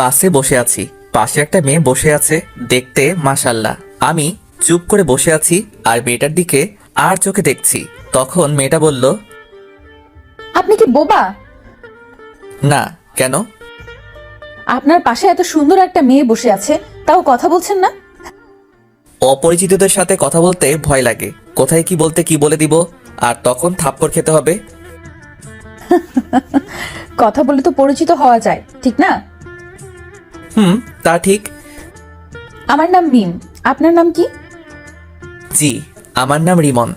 বাসে বসে আছি, পাশে একটা মেয়ে বসে আছে, দেখতে মাশাল্লাহ। আমি চুপ করে বসে আছি আর মেয়েটার দিকে আর চোখে দেখছি। তখন মেয়েটা বলল, আপনি কি বোবা? না। কেন? আপনার পাশে এত সুন্দর একটা মেয়ে বসে আছে, তাও কথা বলছেন না? অপরিচিতদের সাথে কথা বলতে ভয় লাগে, কোথায় কি বলতে কি বলে দিব, আর তখন থাপ্পড় খেতে হবে। কথা বলে তো পরিচিত হওয়া যায়, ঠিক না? হুম, তা ঠিক। আমার নাম মিম, আপনার নাম কি? জি, আমার নাম রিমন।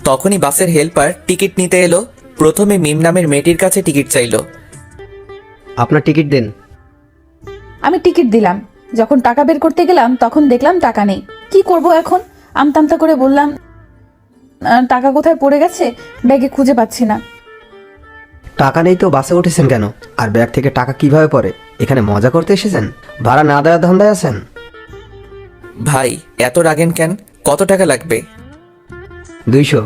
তখনই বাসের হেল্পার টিকিট নিতে এলো। প্রথমে মিম নামের মেয়েটির কাছে টিকিট চাইলো। আপনার টিকিট দিন। আমি টিকিট দিলাম। যখন টাকা বের করতে গেলাম তখন দেখলাম টাকা নেই। কি করব এখন? আমতামতা করে বললাম, টাকা কোথায় পড়ে গেছে, ব্যাগে খুঁজে পাচ্ছি না। টাকা নেই তো বাসে উঠেছেন কেন? আর ব্যাগ থেকে টাকা কিভাবে পড়ে? এখানে মজা করতে এসেছেন? ভাড়া না দেওয়ার ধান্দায় আছেন? ভাই, এত রাগেন কেন? কত টাকা লাগবে? 200।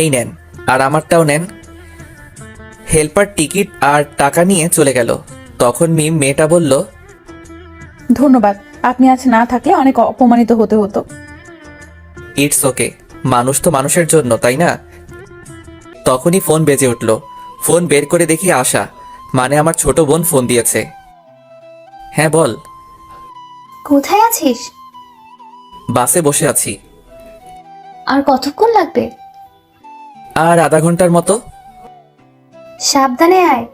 এই নেন, আর আমারটাও নেন। হেল্পার টিকিট আর টাকা নিয়ে চলে গেল। তখন মিম মেয়েটা বলল, ধন্যবাদ, আপনি আজ না থাকলে অনেক অপমানিত হতে হতো। ইটস ওকে, মানুষ তো মানুষের জন্য, তাই না? তখনই ফোন বেজে উঠল। ফোন বের করে দেখি আশা, মানে আমার ছোট বোন ফোন দিয়েছে। হ্যাঁ বল। কোথায় আছিস? বাসে বসে আছি। আর কতক্ষণ লাগবে? আর আধা ঘন্টার মতো। সাবধানে আয়।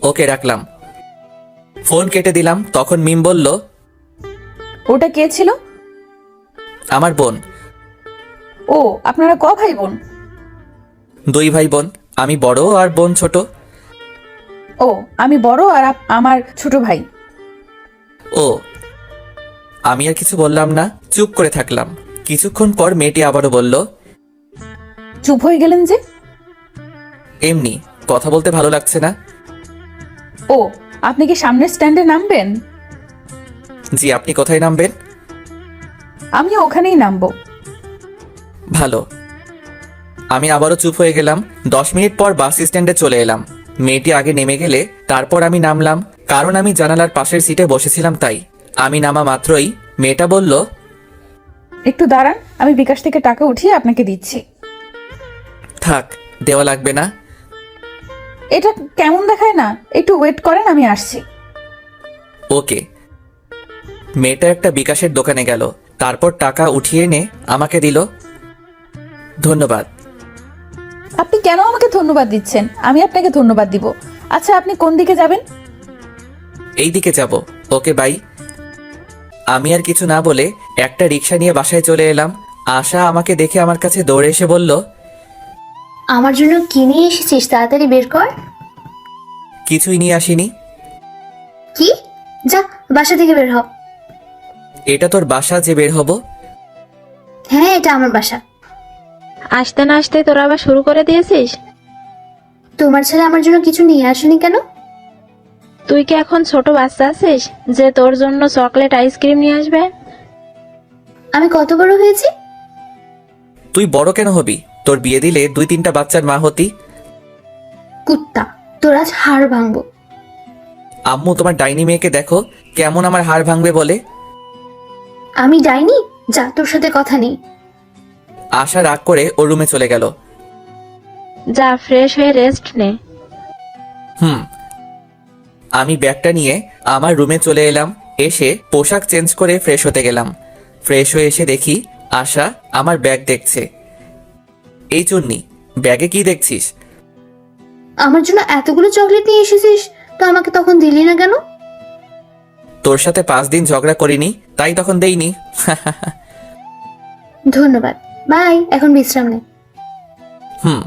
ওকে, রাখলাম। ফোন কেটে দিলাম। তখন মিম বলল, ওটা কে ছিল? আমার বোন। ও, আপনারা ক ভাই বোন? 2 ভাই বোন, আমি বড় আর বোন ছোট। ও, আমি বড় আর আমার ছোট ভাই। ও। আমি আর কিছু বললাম না, চুপ করে থাকলাম। কিছুক্ষণ পর মেয়েটি আবারও বলল, চুপ হয়ে গেলেন যে? এমনি কথা বলতে ভালো লাগছে না। ও, আপনি কি সামনের স্ট্যান্ডে নামবেন? জি, আপনি কোথায় নামবেন? আমি ওখানেই নামবো। ভালো। আমি আবারও চুপ হয়ে গেলাম। 10 মিনিট পর বাস স্ট্যান্ডে চলে এলাম। মেয়েটি আগে নেমে গেলে তারপর আমি নামলাম, কারণ আমি জানালার পাশের সিটে বসেছিলাম তাই। আমি নামা মাত্রই মেয়েটা বলল, একটু দাঁড়ান, আমি বিকাশ থেকে টাকা উঠিয়ে আপনাকে দিচ্ছি। থাক, দেওয়া লাগবে না। এটা কেমন দেখায় না? একটু ওয়েট করেন, আমি আসছি। ওকে। মেয়েটা একটা বিকাশের দোকানে গেল, তারপর টাকা উঠিয়ে এনে আমাকে দিল। ধন্যবাদ। আপনি কেন আমাকে ধন্যবাদ দিচ্ছেন? আমি আপনাকে ধন্যবাদ দিব। আচ্ছা, আপনি কোন দিকে যাবেন? এই দিকে যাব। ওকে, বাই। আমি আর কিছু না বলে একটা রিক্সা নিয়ে বাসায় চলে এলাম। আশা আমাকে দেখে আমার কাছে দৌড়ে এসে বলল, আমার জন্য কি নিয়ে এসেছিস তাড়াতাড়ি বের কর। কিছুই নিয়ে আসিনি। কি? যা, বাসা থেকে বের হ। এটা তোর বাসা যে বের হব? হ্যাঁ, এটা আমার বাসা। আসতে না আসতে তোরা আবার শুরু করে দিয়েছিস? তোমার ছেলে আমার জন্য কিছু নিয়ে আসেনি কেন? তুই কি এখন ছোট বাচ্চা আছিস যে তোর জন্য চকলেট আইসক্রিম নিয়ে আসবে? আমি কত বড় হয়েছি? তুই বড় কেন হবি? তোর বিয়ে দিলে 2-3টা বাচ্চার মা হতি। কুত্তা, তোর আজ হাড় ভাঙবো। আম্মু, তোমার ডাইনি মেয়েকে দেখো কেমন আমার হাড় ভাঙবে বলে। আমি যাইনি, যা, তোর সাথে কথা নেই। আশা রাগ করে ওর রুমে চলে গেল। যা, ফ্রেশ হয়ে রেস্ট নে। হুম। আমি ব্যাগটা নিয়ে আমার রুমে চলে এলাম। এসে পোশাক চেঞ্জ করে ফ্রেশ হতে গেলাম। ফ্রেশ হয়ে এসে দেখি আশা আমার ব্যাগ দেখছে। এই চুন্নি, ব্যাগে কি দেখছিস? আমার জন্য এতগুলো চকলেট নিয়ে এসেছিস, তো আমাকে তখন দিলি না কেন? তোর সাথে 5 দিন ঝগড়া করিনি, তাই তখন দেইনি। ধন্যবাদ, বাই, এখন বিশ্রাম নে। হুম।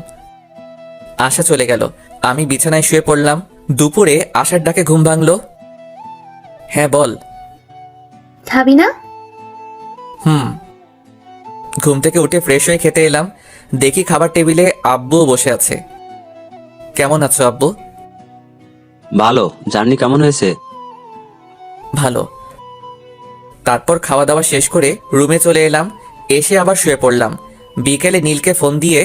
আশা চলে গেল। আমি বিছানায় শুয়ে পড়লাম। দুপুরে আশার ডাকে ঘুম ভাঙলো। হ্যাঁ বল। খাবি না? হুম। ঘুম থেকে উঠে ফ্রেশ হয়ে খেতে এলাম। দেখি খাবার টেবিলে আব্বুও বসে আছে। কেমন আছো আব্বু? ভালো। জার্নি কেমন হয়েছে? ভালো। তারপর খাওয়া দাওয়া শেষ করে রুমে চলে এলাম। এসে আবার শুয়ে পড়লাম। বিকেলে নীলকে ফোন দিয়ে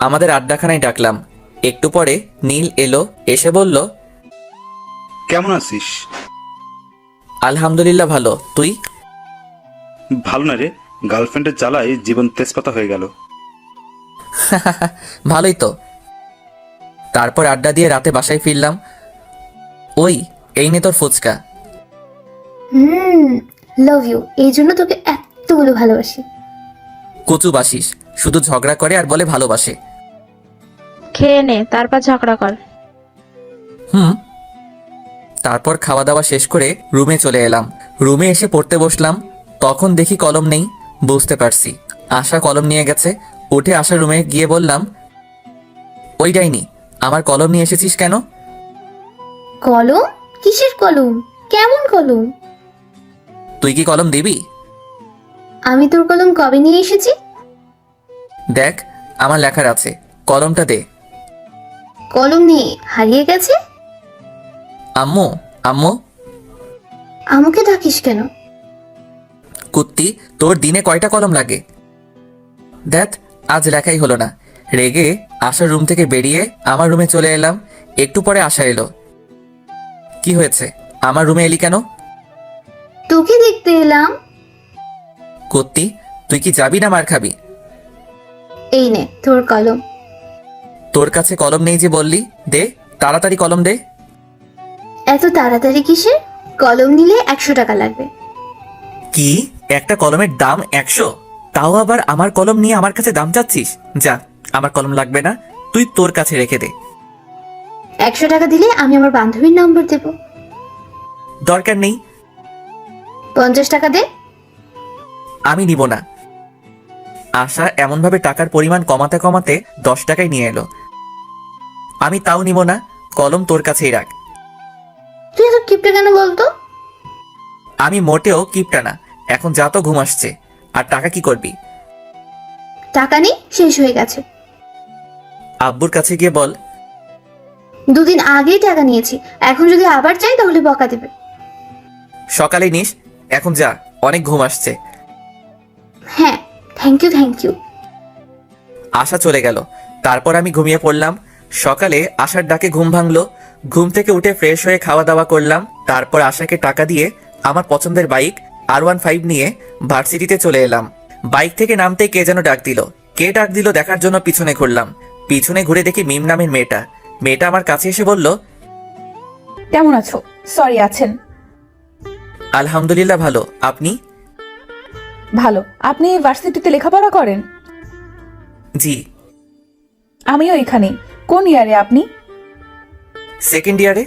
আমাদের আড্ডাখানায় ডাকলাম। একটু পরে নীল এলো, এসে বলল, কেমন আছিস? আলহামদুলিল্লাহ ভালো, তুই? ভালো না রে, গার্লফ্রেন্ডের জ্বালায় জীবন তেজপাতা হয়ে গেল। ভালোই তো। তারপর আড্ডা দিয়ে রাতে বাসায় ফিরলাম। ওই, এই নে তোর ফুচকা। লাভ ইউ, এই জন্য তোকে এতগুলো ভালোবাসি। কচু বাসিস, শুধু ঝগড়া করে আর বলে ভালোবাসে। খেয়ে নে, তারপর ঝগড়া কর। তারপর খাওয়া দাওয়া শেষ করে রুমে চলে এলাম। রুমে এসে পড়তে বসলাম, তখন দেখি কলম নেই। বুঝতে পারছি আশা কলম নিয়ে গেছে। উঠে আশা রুমে গিয়ে বললাম, ওই ডাইনি, আমার কলম নিয়ে এসেছিস কেন? কলম? কিসের কলম? কেমন কলম? তুই কি কলম দিবি? আমি তোর কলম কবে নিয়ে এসেছি? দেখ, আমার লেখার আছে, কলমটা দে। কলম নেই, হারিয়ে গেছে। আম্মু, আম্মু। আমাকে ডাকিস কেন? কুত্তি, তোর দিনে কয়টা কলম লাগে? দেখ, আজ লেখাই হলো না। রেগে আশার রুম থেকে বেরিয়ে আমার রুমে চলে এলাম। একটু পরে আশা এলো। কি হয়েছে, আমার রুমে এলি কেন? তোকে দেখতে এলাম। কুত্তি, তুই কি যাবি না মার খাবি? এই নে তোর কলম। তোর কাছে কলম নেই যে বললি, দে তাড়াতাড়ি কলম দে। এত তাড়াতাড়ি কিসের? কলম নিলে 100 টাকা লাগবে। কি, একটা কলমের দাম 100? তাও আবার আমার কলম নিয়ে আমার কাছে দাম চাচ্ছিস? যা, আমার কলম লাগবে না, তুই তোর কাছে রেখে দে। 100 টাকা দিলে আমি আমার বান্ধবীর নম্বর দেব। দরকার নেই। 50 টাকা দে। আমি নিব না। আশা এমনভাবে টাকার পরিমাণ কমাতে কমাতে 10 টাকায় নিয়ে এলো। আমি তাও নিব না, কলম তোর কাছেই রাখ। তুই এত কিপটে কেন বলতো? আমি মোটেও কিপটা না। এখন যা, তো ঘুম আসছে। আর টাকা কি করবি? টাকা নেই, শেষ হয়ে গেছে। আব্বুর কাছে গিয়ে বল। 2 দিন আগেই টাকা নিয়েছি, এখন যদি আবার চাই তাহলে বকা দেবে। সকালে নিস, এখন যা, অনেক ঘুম আসছে। হ্যাঁ, থ্যাংক ইউ। আশা চলে গেল। তারপর আমি ঘুমিয়ে পড়লাম। সকালে আশার ডাকে ঘুম ভাঙলো। ঘুম থেকে উঠে ফ্রেশ হয়ে খাওয়া দাওয়া করলাম। তারপর আশাকে টাকা দিয়ে আমার পছন্দের বাইক R15 নিয়ে ভার্সিটিতে চলে এলাম। বাইক থেকে নামতে কে যেন ডাক দিল। কে ডাক দিল দেখার জন্য পিছনে ঘুরলাম। পিছনে ঘুরে দেখি মিম নামের মেয়েটা। মেয়েটা আমার কাছে এসে বলল, কেমন আছো? সরি, আছেন? আলহামদুলিল্লাহ ভালো, আপনি? ভালো। আপনি ভার্সিটিতে লেখাপড়া করেন? জি। আমিও এখানে। কোন ইয়ারে আপনি? সেকেন্ড ইয়ারে।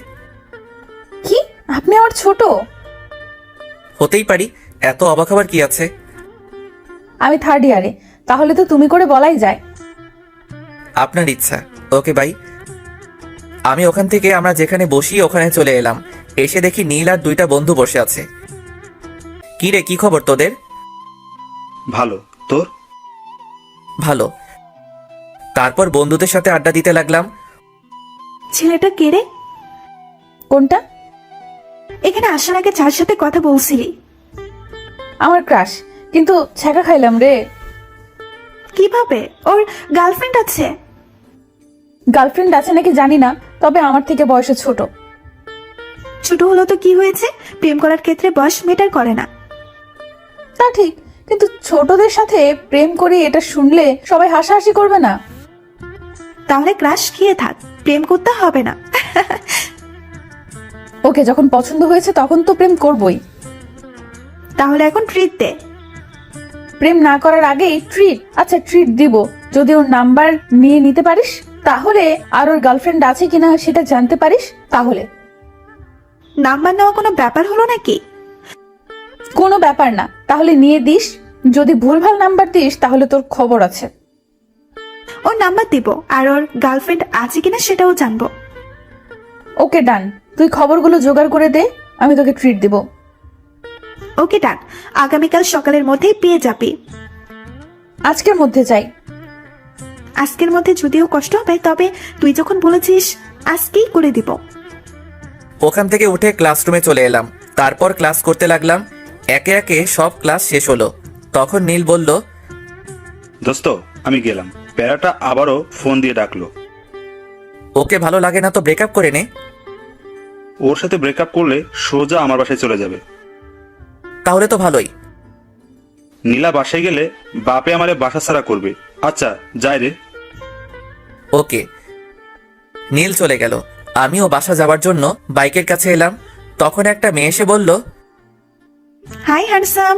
কি, আপনি আমার ছোট? হতেই পারি, এত অবাক হবার কি আছে? আমি 3rd ইয়ারে। তাহলে তো তুমি করে বলাই যায়। আপনার ইচ্ছা। Okay bye. আমি ওখান থেকে আমরা যেখানে বসি ওখানে চলে এলাম। এসে দেখি নীল আর 2টা বন্ধু বসে আছে। কি রে, কি খবর তোদের? ভালো, তোর? ভালো। তারপর বন্ধুদের সাথে আড্ডা দিতে লাগলাম। ছেলেটা কে রে? কোনটা? এখানে আসার আগে যার সাথে কথা বলছিলি। আমার ক্রাশ, কিন্তু ছ্যাঁকা খাইলাম রে। কিভাবে? ওর গার্লফ্রেন্ড আছে? গার্লফ্রেন্ড আছে নাকি জানি না, তবে আমার থেকে বয়সে ছোট। ছোট হলো তো কি হয়েছে? প্রেম করার ক্ষেত্রে বয়স ম্যাটার করে না। তা ঠিক, কিন্তু ছোটদের সাথে প্রেম করি এটা শুনলে সবাই হাসাহাসি করবে না? তাহলে ক্রাশ খেয়ে থাক, প্রেম করতে হবে না। ওকে যখন পছন্দ হয়েছে তখন তো প্রেম করবই। তাহলে এখন ট্রিট দে। প্রেম না করার আগেই ট্রিট? আচ্ছা, ট্রিট দিব যদি ওর নাম্বার নিয়ে নিতে পারিস, তাহলে আর ওর গার্লফ্রেন্ড আছে কিনা সেটা জানতে পারিস, তাহলে। নাম্বার নেওয়া কোনো ব্যাপার হলো নাকি? কোনো ব্যাপার না, তাহলে নিয়ে দিস। যদি ভুলভাল নাম্বার দিস তাহলে তোর খবর আছে। ওর নাম্বার দিব, আর ওর গার্লফ্রেন্ড আছে কিনা সেটাও জানবো। ওকে ডান, তুই খবরগুলো জোগাড় করে দে, আমি তোকে ট্রিট দিব। ওকে ডান, আগামীকাল সকালের মধ্যেই পেয়ে যাবি। আজকের মধ্যে চাই। আজকের মধ্যে যদিও কষ্ট হবে, তবে তুই যখন বলেছিস আজকেই করে দিব। ওখান থেকে উঠে ক্লাসরুমে চলে এলাম। তারপর ক্লাস করতে লাগলাম। একে একে সব ক্লাস শেষ হলো। তখন নীল বলল, দোস্ত আমি গেলাম। প্যারাটা আবারও ফোন দিয়ে ডাকলো। ওকে ভালো লাগে না তো ব্রেকআপ করে নে। ওর সাথে ব্রেকআপ করলে সোজা আমার বাসায় চলে যাবে। তাহলে তো ভালোই। নীলা বাসায় গেলে বাপে আমারে বাসা ছাড়া করবে। আচ্ছা যাই রে। ওকে। নীল চলে গেল। আমিও বাসা যাওয়ার জন্য বাইকের কাছে এলাম। তখন একটা মেয়ে এসে বলল, হাই হ্যান্ডসাম।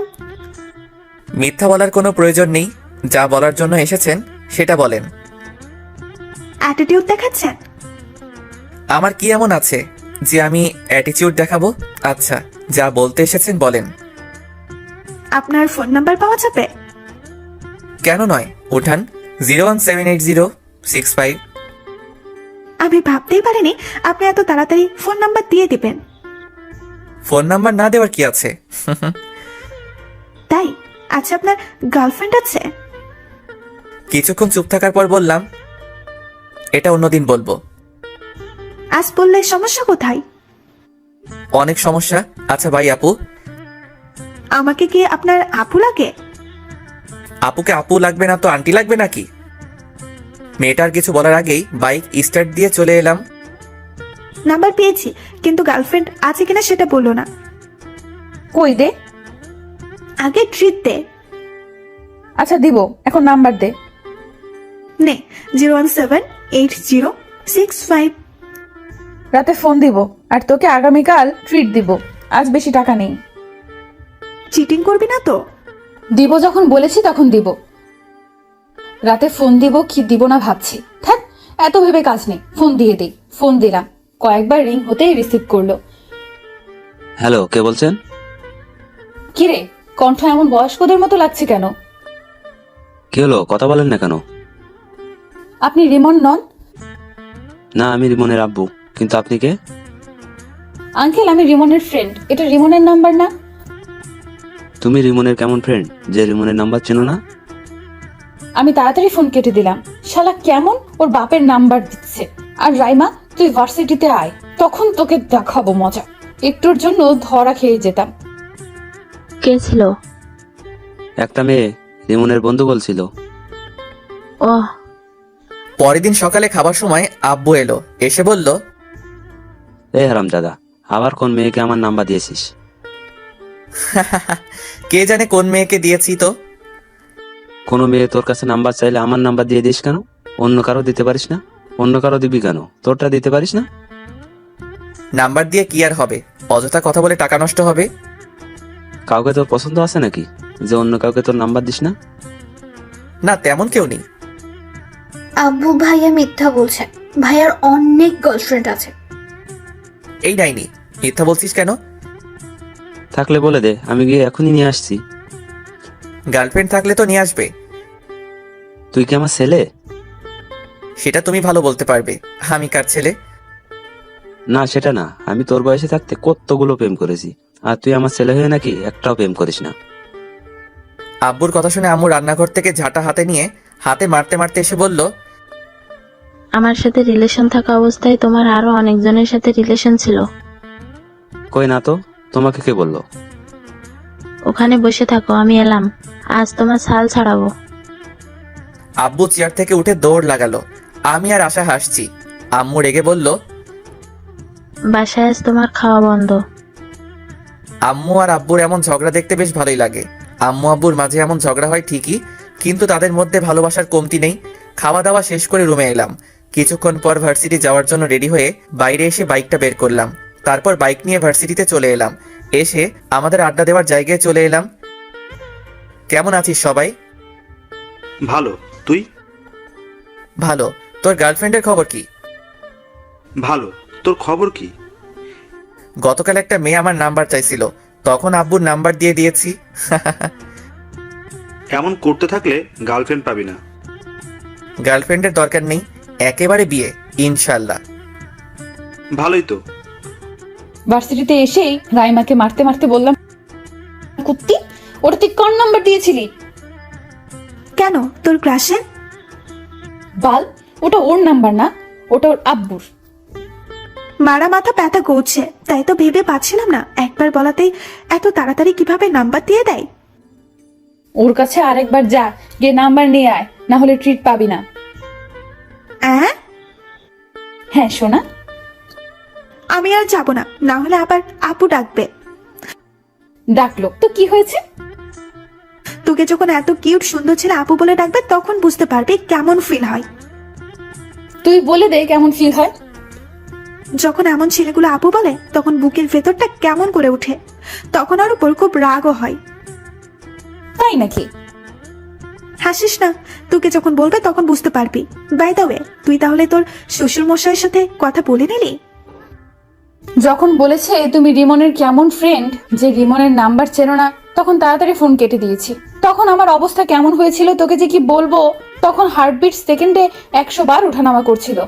মিথ্যা বলার কোনো প্রয়োজন নেই, যা বলার জন্য এসেছেন সেটা বলেন। অ্যাটিটিউড দেখাচ্ছেন? আমার কি এমন আছে যে আমি অ্যাটিটিউড দেখাবো? আচ্ছা, যা বলতে এসেছেন বলেন। আপনার ফোন নাম্বার পাওয়া যাবে? কেন নয়, উঠান। 0178065। আমি ভাবতেই পারিনি আপনি এত তাড়াতাড়ি ফোন নাম্বার দিয়ে দিবেন। ফোন নাম্বার না দেওয়ার কি আছে? তাই? আচ্ছা, আপনার গার্লফ্রেন্ড আছে? কিছুক্ষণ চুপ থাকার পর বললাম, এটা অন্যদিন বলবো। আজ বললে সমস্যা কোথায়? অনেক সমস্যা। আচ্ছা ভাই আপু, আমাকে কি আপনার আপু লাগে? আপুকে আপু লাগবে না তো আন্টি লাগবে নাকি? মেয়েটার কিছু বলার আগেই বাইক স্টার্ট দিয়ে চলে এলাম। নাম্বার পেয়েছি, কিন্তু গার্লফ্রেন্ড আছে কিনা সেটা বললো না। কই দে। আগে ট্রিট দে। আচ্ছা দিব, এখন নাম্বার দে। নে, 0178065। রাতে ফোন দিব, আর তোকে আগামীকাল ট্রিট দিব। আজ বেশি টাকা নেই। চিটিং করবি না তো? দিব যখন বলেছি তখন দিব। রাতে ফোন দিব কি দিব না ভাবছি। থাক, এত ভেবে কাজ নেই, ফোন দিয়ে দিই। ফোন দিলাম, কয়েকবার রিং হতেই রিসিভ করলো। হ্যালো, কে বলছেন? কিরে, কণ্ঠ এমন বয়স্কদের মতো লাগছে কেন? কি হলো, কথা বলেন না কেন? আপনি রিমন নন? না, আমি রিমনের আব্বু। কিন্তু আপনি কে? আঙ্কেল, আমি রিমনের ফ্রেন্ড। এটা রিমনের নাম্বার না? তুমি রিমনের কেমন ফ্রেন্ড যে রিমনের নাম্বার চেনো না? আমি তাড়াতাড়ি ফোন কেটে দিলাম। শালা কেমন ওর বাপের নাম্বার দিচ্ছে। আর রাইমা, তুই ভার্সিটিতে আয়, তখন তোকে দেখাবো মজা। একটুর জন্য ধরা খেয়ে যেতাম। কে ছিল? একটা মেয়ে, রিমনের বন্ধু বলছিল। ও, পরের দিন সকালে খাবার সময় আব্বু এলো, এসে বলল, এই হারামজাদা, আবার কোন মেয়েকে আমার নাম্বার দিয়েছিস? কে জানে কোন মেয়েকে দিয়েছি তো। কোনো মেয়ে তোর কাছে নাম্বার চাইলে আমার নাম্বার দিয়ে দিস কেন? অন্য কারো দিতে পারিস না? অন্য কারো দিবি কেন? তোরটা দিতে পারিস না? নাম্বার দিয়ে কি আর হবে? অযথা কথা বলে টাকা নষ্ট হবে। কাউকে তোর পছন্দ আছে নাকি যে অন্য কাউকে তোর নাম্বার দিস না? না, তেমন কেউ নেই। আব্বু ভাইয়া মিথ্যা বলছে। ভাইয়ার অনেক গার্লফ্রেন্ড আছে। এই নাইনি, মিথ্যা বলছিস কেন? থাকলে বলে দে, আমি গিয়ে এখনই নিয়ে আসছি। গার্লফ্রেন্ড থাকলে তো নিয়ে আসবে। তুই কি আমার ছেলে? সেটা তুমি ভালো বলতে পারবে। আমি কার ছেলে? না, সেটা না। আমি তোর বয়সে থাকতে কতগুলো প্রেম করেছি, আর তুই আমার ছেলে হয়ে নাকি একটাও প্রেম করিস না। আব্বুর কথা শুনে আম্মু রান্নাঘর থেকে ঝাঁটা হাতে নিয়ে হাতে মারতে মারতে এসে বলল, আমার সাথে রিলেশন থাকা অবস্থায় তোমার আরো অনেকজনের সাথে রিলেশন ছিল। কই না তো, তোমাকে কে বললো? ওখানে বসে থাকো, আমি এলাম। আজ তোমার ছাল ছাড়াবো। আব্বু চেয়ার থেকে উঠে দৌড় লাগালো। আমি আর আশা হাসছি। আম্মু রেগে বলল, বাসায় আজ তোমার খাওয়া বন্ধ। আম্মু আর আব্বুর এমন ঝগড়া দেখতে বেশ ভালোই লাগে। আম্মু আব্বুর মাঝে এমন ঝগড়া হয় ঠিকই, কিন্তু তাদের মধ্যে ভালোবাসার কমতি নেই। খাওয়া দাওয়া শেষ করে রুমে এলাম। কিছুক্ষণ পর ভার্সিটি যাওয়ার জন্য রেডি হয়ে বাইরে এসে বাইকটা বের করলাম। তারপর বাইক নিয়ে ভার্সিটিতে চলে এলাম। এসে আমাদের আড্ডা দেওয়ার জায়গায় চলে এলাম। কেমন আছিস সবাই? ভালো। তুই? ভালো। তোর গার্লফ্রেন্ডের খবর কি? ভালো। তোর খবর কি? গতকাল একটা মেয়ে আমার নাম্বার চাইছিল, তখন আব্বুর নাম্বার দিয়ে দিয়েছি। এমন করতে থাকলে গার্লফ্রেন্ড পাবি না। গার্লফ্রেন্ডের দরকার নেই, একেবারে বিয়ে ইনশাল্লাহ। ভালোই তো। ভার্সিটিতে এসেই রাইমাকে মারতে মারতে বললাম, কুত্তি, ওটা তুই কোন নাম্বার দিয়েছিলি? কেন, তোর ক্রাশে? বাল, ওটা ওর নাম্বার না, ওটা ওর আব্বুর। মারা মাথা ব্যথা করছে, তাই তো ভেবে পাচ্ছিলাম না একবার বলাতেই এত তাড়াতাড়ি কিভাবে নাম্বার দিয়ে দেয়। ওর কাছে আরেকবার যা, গিয়ে নাম্বার নিয়ে আয়, না হলে ট্রিট পাবি না। হ্যাঁ সোনা। আমি আর যাব না, না হলে আবার আপু ডাকবে। ডাকলো তো কি হয়েছে? তোকে যখন এত কিউট সুন্দর ছেলে আপু বলে ডাকবে তখন বুঝতে পারবি কেমন ফিল হয়। তুই বলে দে কেমন ফিল হয়। যখন এমন ছেলেগুলো আপু বলে তখন বুকের ভেতরটা কেমন করে ওঠে, তখন ওর উপর খুব রাগও হয়। তাই নাকি? হাসিস না, তোকে যখন বলবে তখন বুঝতে পারবি। বাই দ্য ওয়ে, তুই তাহলে তোর শ্বশুর মশাইয়ের সাথে কথা বলে নিলি? যখন বলেছে তুমি রিমনের কেমন ফ্রেন্ড, যে রিমনের নাম্বার চেনো না, তখন তাড়াতাড়ি ফোন কেটে দিয়েছি। তখন আমার অবস্থা কেমন হয়েছিল তোকে যে কি বলবো। তখন হার্টবিট সেকেন্ডে 100 বার ওঠানামা করছিল।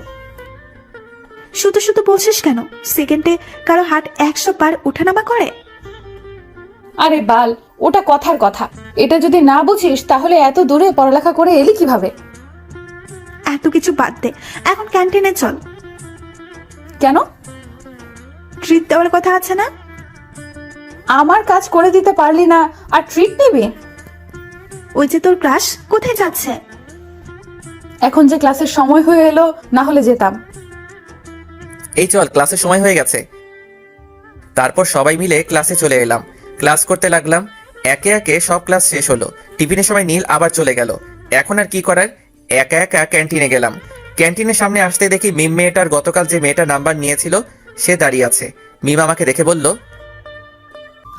শুধু শুধু বলছিস কেন? সেকেন্ডে কারো হার্ট 100 বার ওঠানামা করে? আরে বাল, ওটা কথার কথা। এটা যদি না বুঝিস তাহলে এত দূরে পড়ালেখা করে এলি কিভাবে? এত কিছু বাদ দে, এখন ক্যান্টিনে চল। কেন? ট্রিট দেওয়ার কথা আছে না? আমার কাজ করে দিতে পারলি না আর ট্রিট নিবি? ওই যে তোর ক্রাশ কোথায় যাচ্ছে? এখন যে ক্লাসের সময় হয়ে এলো, না হলে যেতাম। এই চল, ক্লাসের সময় হয়ে গেছে। তারপর সবাই মিলে ক্লাসে চলে এলাম। ক্লাস করতে লাগলাম। একে একে সব ক্লাস শেষ হলো। টিফিনের সময় নীল আবার চলে গেল। এখন আর কি করার, একা একা ক্যান্টিনে গেলাম। ক্যান্টিনের সামনে আসতে দেখি মিম মেয়েটার গতকাল যে মেয়েটার নাম্বার নিয়েছিল সে দাঁড়িয়ে আছে। মিম আমাকে দেখে বলল,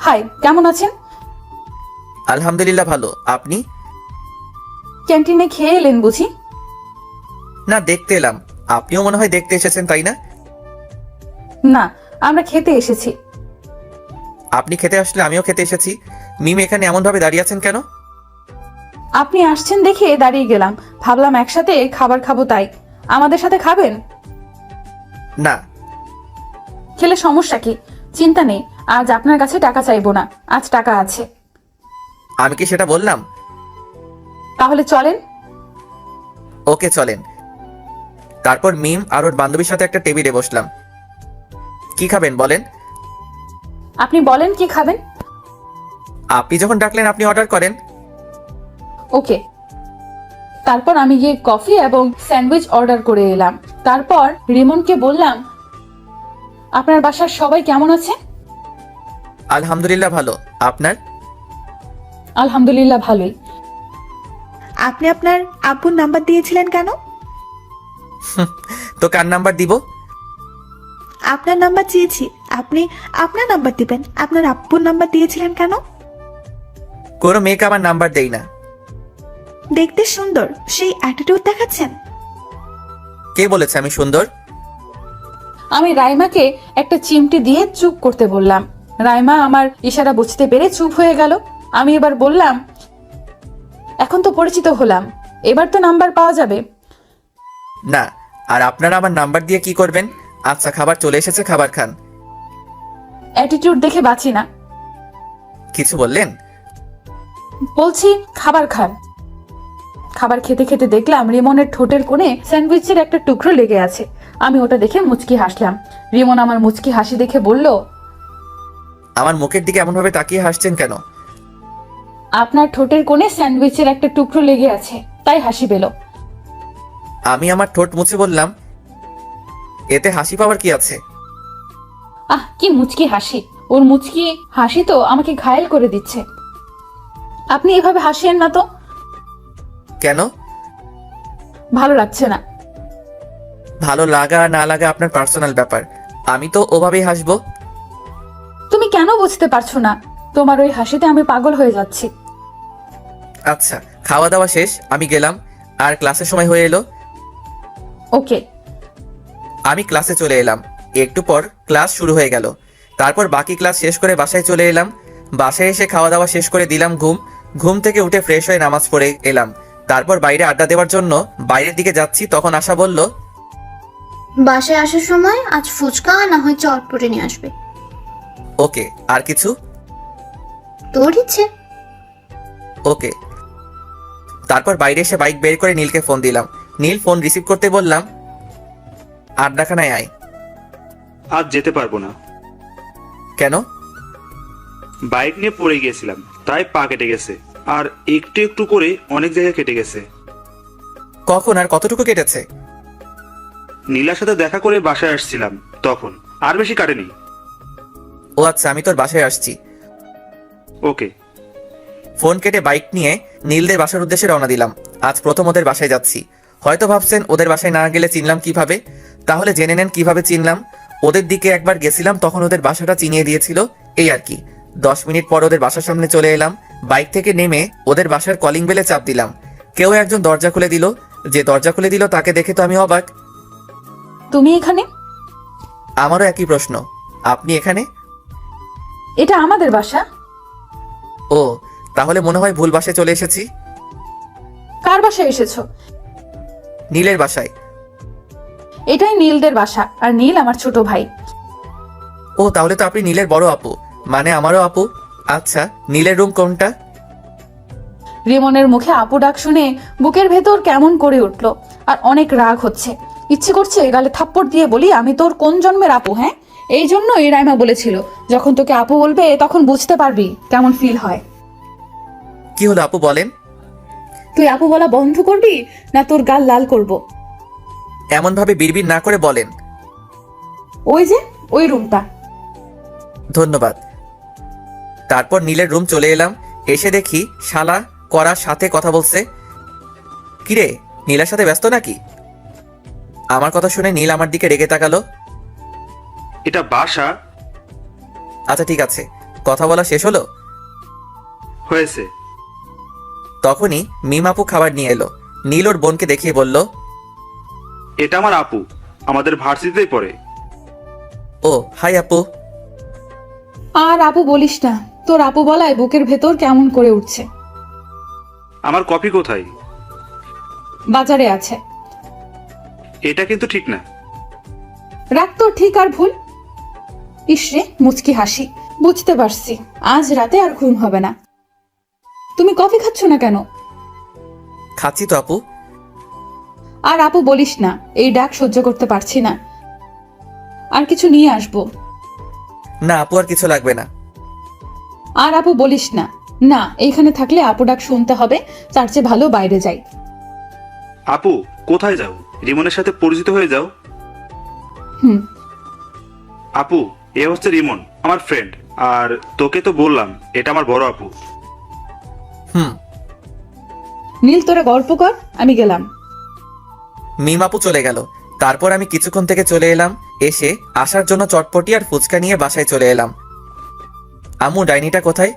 হাই, কেমন আছেন? আলহামদুলিল্লাহ ভালো, আপনি? ক্যান্টিনে খেয়ে এলেন বুঝি? না, দেখতে এলাম। আপনিও মনে হয় দেখতে এসেছেন, তাই না? না, আমরা খেতে এসেছি। আপনি খেতে আসলে আমিও খেতে এসেছি। মিম এখানে এমন ভাবে দাঁড়িয়ে আছেন কেন? আপনি আসছেন দেখে দাঁড়িয়ে গেলাম, ভাবলাম একসাথে খাবার খাবো তাই। আমাদের সাথে খাবেন? না। খেলে সমস্যা কি? চিন্তা নেই, আজ আপনার কাছে টাকা চাইবো না, আজ টাকা আছে। আমি কি সেটা বললাম? তাহলে চলেন। ওকে চলেন। তারপর মিম আর ওর বান্ধবীর সাথে একটা টেবিলে বসলাম। কি খাবেন বলেন? আপনি বলেন কি খাবেন। আপনি যখন ডাকলেন আপনি অর্ডার করেন। ওকে। তারপর আমি গিয়ে কফি এবং স্যান্ডউইচ অর্ডার করে এলাম। তারপর রিমনকে বললাম, আপনার বাসার সবাই কেমন আছে? আলহামদুলিল্লাহ ভালো, আপনার? আলহামদুলিল্লাহ ভালোই। আপনি আপনার আব্বুর নাম্বার দিয়েছিলেন কেন? তো কার নাম্বার দিব? আপনার নাম্বার চেয়েছি, আপনি আপনার নাম্বার দিবেন। আপনার আব্বুর নাম্বার দিয়েছিলেন কেন? কোনো মেয়েকে আমার নাম্বার দেই না। দেখতে সুন্দর, সেই অ্যাটিটিউড দেখাচ্ছেন। কে বলেছে আমি সুন্দর? আমি রাইমাকে একটা চিমটি দিয়ে চুপ করতে বললাম। রাইমা আমার ইশারা বুঝতে পেরে চুপ হয়ে গেল। আমি এবার বললাম, এখন তো পরিচিত হলাম, এবার তো নাম্বার পাওয়া যাবে। না, আর আপনারা আমার নাম্বার দিয়ে কি করবেন? আচ্ছা, খাবার চলে এসেছে, খাবার খান। অ্যাটিটিউড দেখে বাঁচি না। কিছু বললেন? বলছি খাবার খান। খাবার খেতে খেতে দেখলাম রিমনের ঠোঁটের কোণে স্যান্ডউইচের একটা টুকরো লেগে আছে। আমি ওটা দেখে মুচকি হাসলাম। রিমন আমার মুচকি হাসি দেখে বলল, আমার মুখের দিকে এমন ভাবে তাকিয়ে হাসছেন কেন? আপনার ঠোঁটের কোণে স্যান্ডউইচের একটা টুকরো লেগে আছে, তাই হাসি পেল। আমি আমার ঠোঁট মুছে বললাম, এতে হাসি পাওয়ার কি আছে? আহ, কি মুচকি হাসি! ওর মুচকি হাসি তো আমাকে ঘায়েল করে দিচ্ছে। আপনি এভাবে হাসিয়েন না তো। কেন? ভালো লাগছে না। ভালো লাগা না লাগা আপনার পার্সোনাল ব্যাপার। আমি তো ওভাবেই হাসবো। তুমি কেন বুঝতে পারছো না? তোমার ওই হাসিতে আমি পাগল হয়ে যাচ্ছি। আচ্ছা, খাওয়া দাওয়া শেষ, আমি গেলাম। আর ক্লাসের সময় হয়ে এলো। ওকে। আমি ক্লাসে চলে এলাম। একটু পর ক্লাস শুরু হয়ে গেল। তারপর বাকি ক্লাস শেষ করে বাসায় চলে এলাম। বাসায় এসে খাওয়া দাওয়া শেষ করে দিলাম ঘুম। ঘুম থেকে উঠে ফ্রেশ হয়ে নামাজ পড়ে এলাম। তারপর বাইরে আড্ডা দেওয়ার জন্য বাইরের দিকে যাচ্ছি, তখন আশা বলল, বাসায় আসার সময় আজ ফুচকা না হয় চটপটি নিয়ে আসবে। ওকে। আর কিছু? তোর ইচ্ছে। ওকে। তারপর বাইরে এসে বাইক বের করে নীলকে ফোন দিলাম। নীল ফোন রিসিভ করতে বললাম, আড্ডাখানায় আয়। আজ যেতে পারবো না। কেন? বাইক নিয়ে পড়ে গিয়েছিলাম, তাই পা কেটে গেছে। আর একটু একটু করে অনেক জায়গায় কেটে গেছে। কখন আর কতটুকু কেটেছে? নীলার সাথে দেখা করে বাসায় আসছিলাম তখন। আর বেশি কাটেনি। ও আচ্ছা, আমি তোর বাসায় আসছি। ওকে। ফোন কেটে বাইক নিয়ে নীলদের বাসার উদ্দেশ্যে রওনা দিলাম। আজ প্রথম ওদের বাসায় যাচ্ছি। হয়তো ভাবছেন ওদের বাসায় না গেলে চিনলাম কিভাবে, তাহলে জেনে নেন কিভাবে চিনলাম। ওদের দিকে একবার গেছিলাম, তখন ওদের বাসাটা চিনিয়ে দিয়েছিল, এই আর কি। 10 মিনিট পর ওদের বাসার সামনে চলে এলাম। বাইক থেকে নেমে ওদের বাসার কলিং বেলে চাপ দিলাম। কেউ একজন দরজা খুলে দিল। যে দরজা খুলে দিল তাকে দেখে তো আমি অবাক। তুমি এখানে? আমারও একই প্রশ্ন, আপনি এখানে? এটা আমাদের বাসা। ও, তাহলে মনে হয় ভুল বাসায় চলে এসেছি। কার বাসায় এসেছো? নীলের বাসায়। এটাই নীলদের বাসা, আর নীল আমার ছোট ভাই। ও, তাহলে তো আপনি নীলের বড় আপু, মানে আমারও আপু। আচ্ছা, নীলের রুম কোনটা? রিমনের মুখে আপু ডাক শুনে বুকের ভেতর কেমন করে উঠলো, আর অনেক রাগ হচ্ছে। ইচ্ছে করছে গালে থাপ্পড় দিয়ে বলি, আমি তোর কোন জন্মের আপু? হ্যাঁ, এই জন্য এই রাইমা বলেছিল, যখন তোকে আপু বলবে তখন বুঝতে পারবি কেমন ফিল হয়। কি হলো আপু, বলেন। তুই আপু বলা বন্ধ করবি, না তোর গাল লাল করব? এমন ভাবে বিড়বিড় না করে বলেন। ওই যে ওই রুমটা। ধন্যবাদ। তারপর নীলের রুম চলে এলাম। এসে দেখি শালা করার সাথে কথা বলছে। কিরে, নীলের সাথে ব্যস্ত নাকি? আমার কথা শুনে নীল আমার দিকে রেগে তাকালো। এটা বাসা। আচ্ছা ঠিক আছে, কথা বলা শেষ হলো? হয়েছে। তখনই মিম আপু খাবার নিয়ে এলো। নীল ওর বোনকে দেখিয়ে বলল, এটা আমার আপু, আমাদের ভার্সিটিতেই পড়ে। ও হাই আপু। আর আপু বলিস না, তোর আপু বলায় বুকের ভেতর কেমন করে উঠছে। আমার কপি কোথায়? বাজারে আছে। এটা কিন্তু ঠিক না। রাখ তোর ঠিক আর ভুল। ইসরে মুচকি হাসি। বুঝতে পারছি আজ রাতে আর ঘুম হবে না। তুমি কফি খাচ্ছ না কেন? খাচ্ছি তো আপু। আর আপু বলিস না, এই ডাক সহ্য করতে পারছি না। আর কিছু নিয়ে আসবো? না আপু, আর কিছু লাগবে না। আর আপু বলিস না। না, এইখানে থাকলে আপু ডাক শুনতে হবে, তার চেয়ে ভালো বাইরে যাই। আপু কোথায় যাও? রিমনের সাথে পরিচিত হয়ে যাও। হুম। আপু, এ হচ্ছে রিমন, আমার ফ্রেন্ড। আর তোকে তো বললাম এটা আমার বড় আপু। হুম। নীল তোরা গল্প কর, আমি গেলাম। মিম আপু চলে গেল। তারপর আমি কিছুক্ষণ থেকে চলে এলাম। এসে আসার জন্য চটপটি আর ফুচকা নিয়ে বাসায় চলে এলাম। আম্মু, ডাইনিটা কোথায়?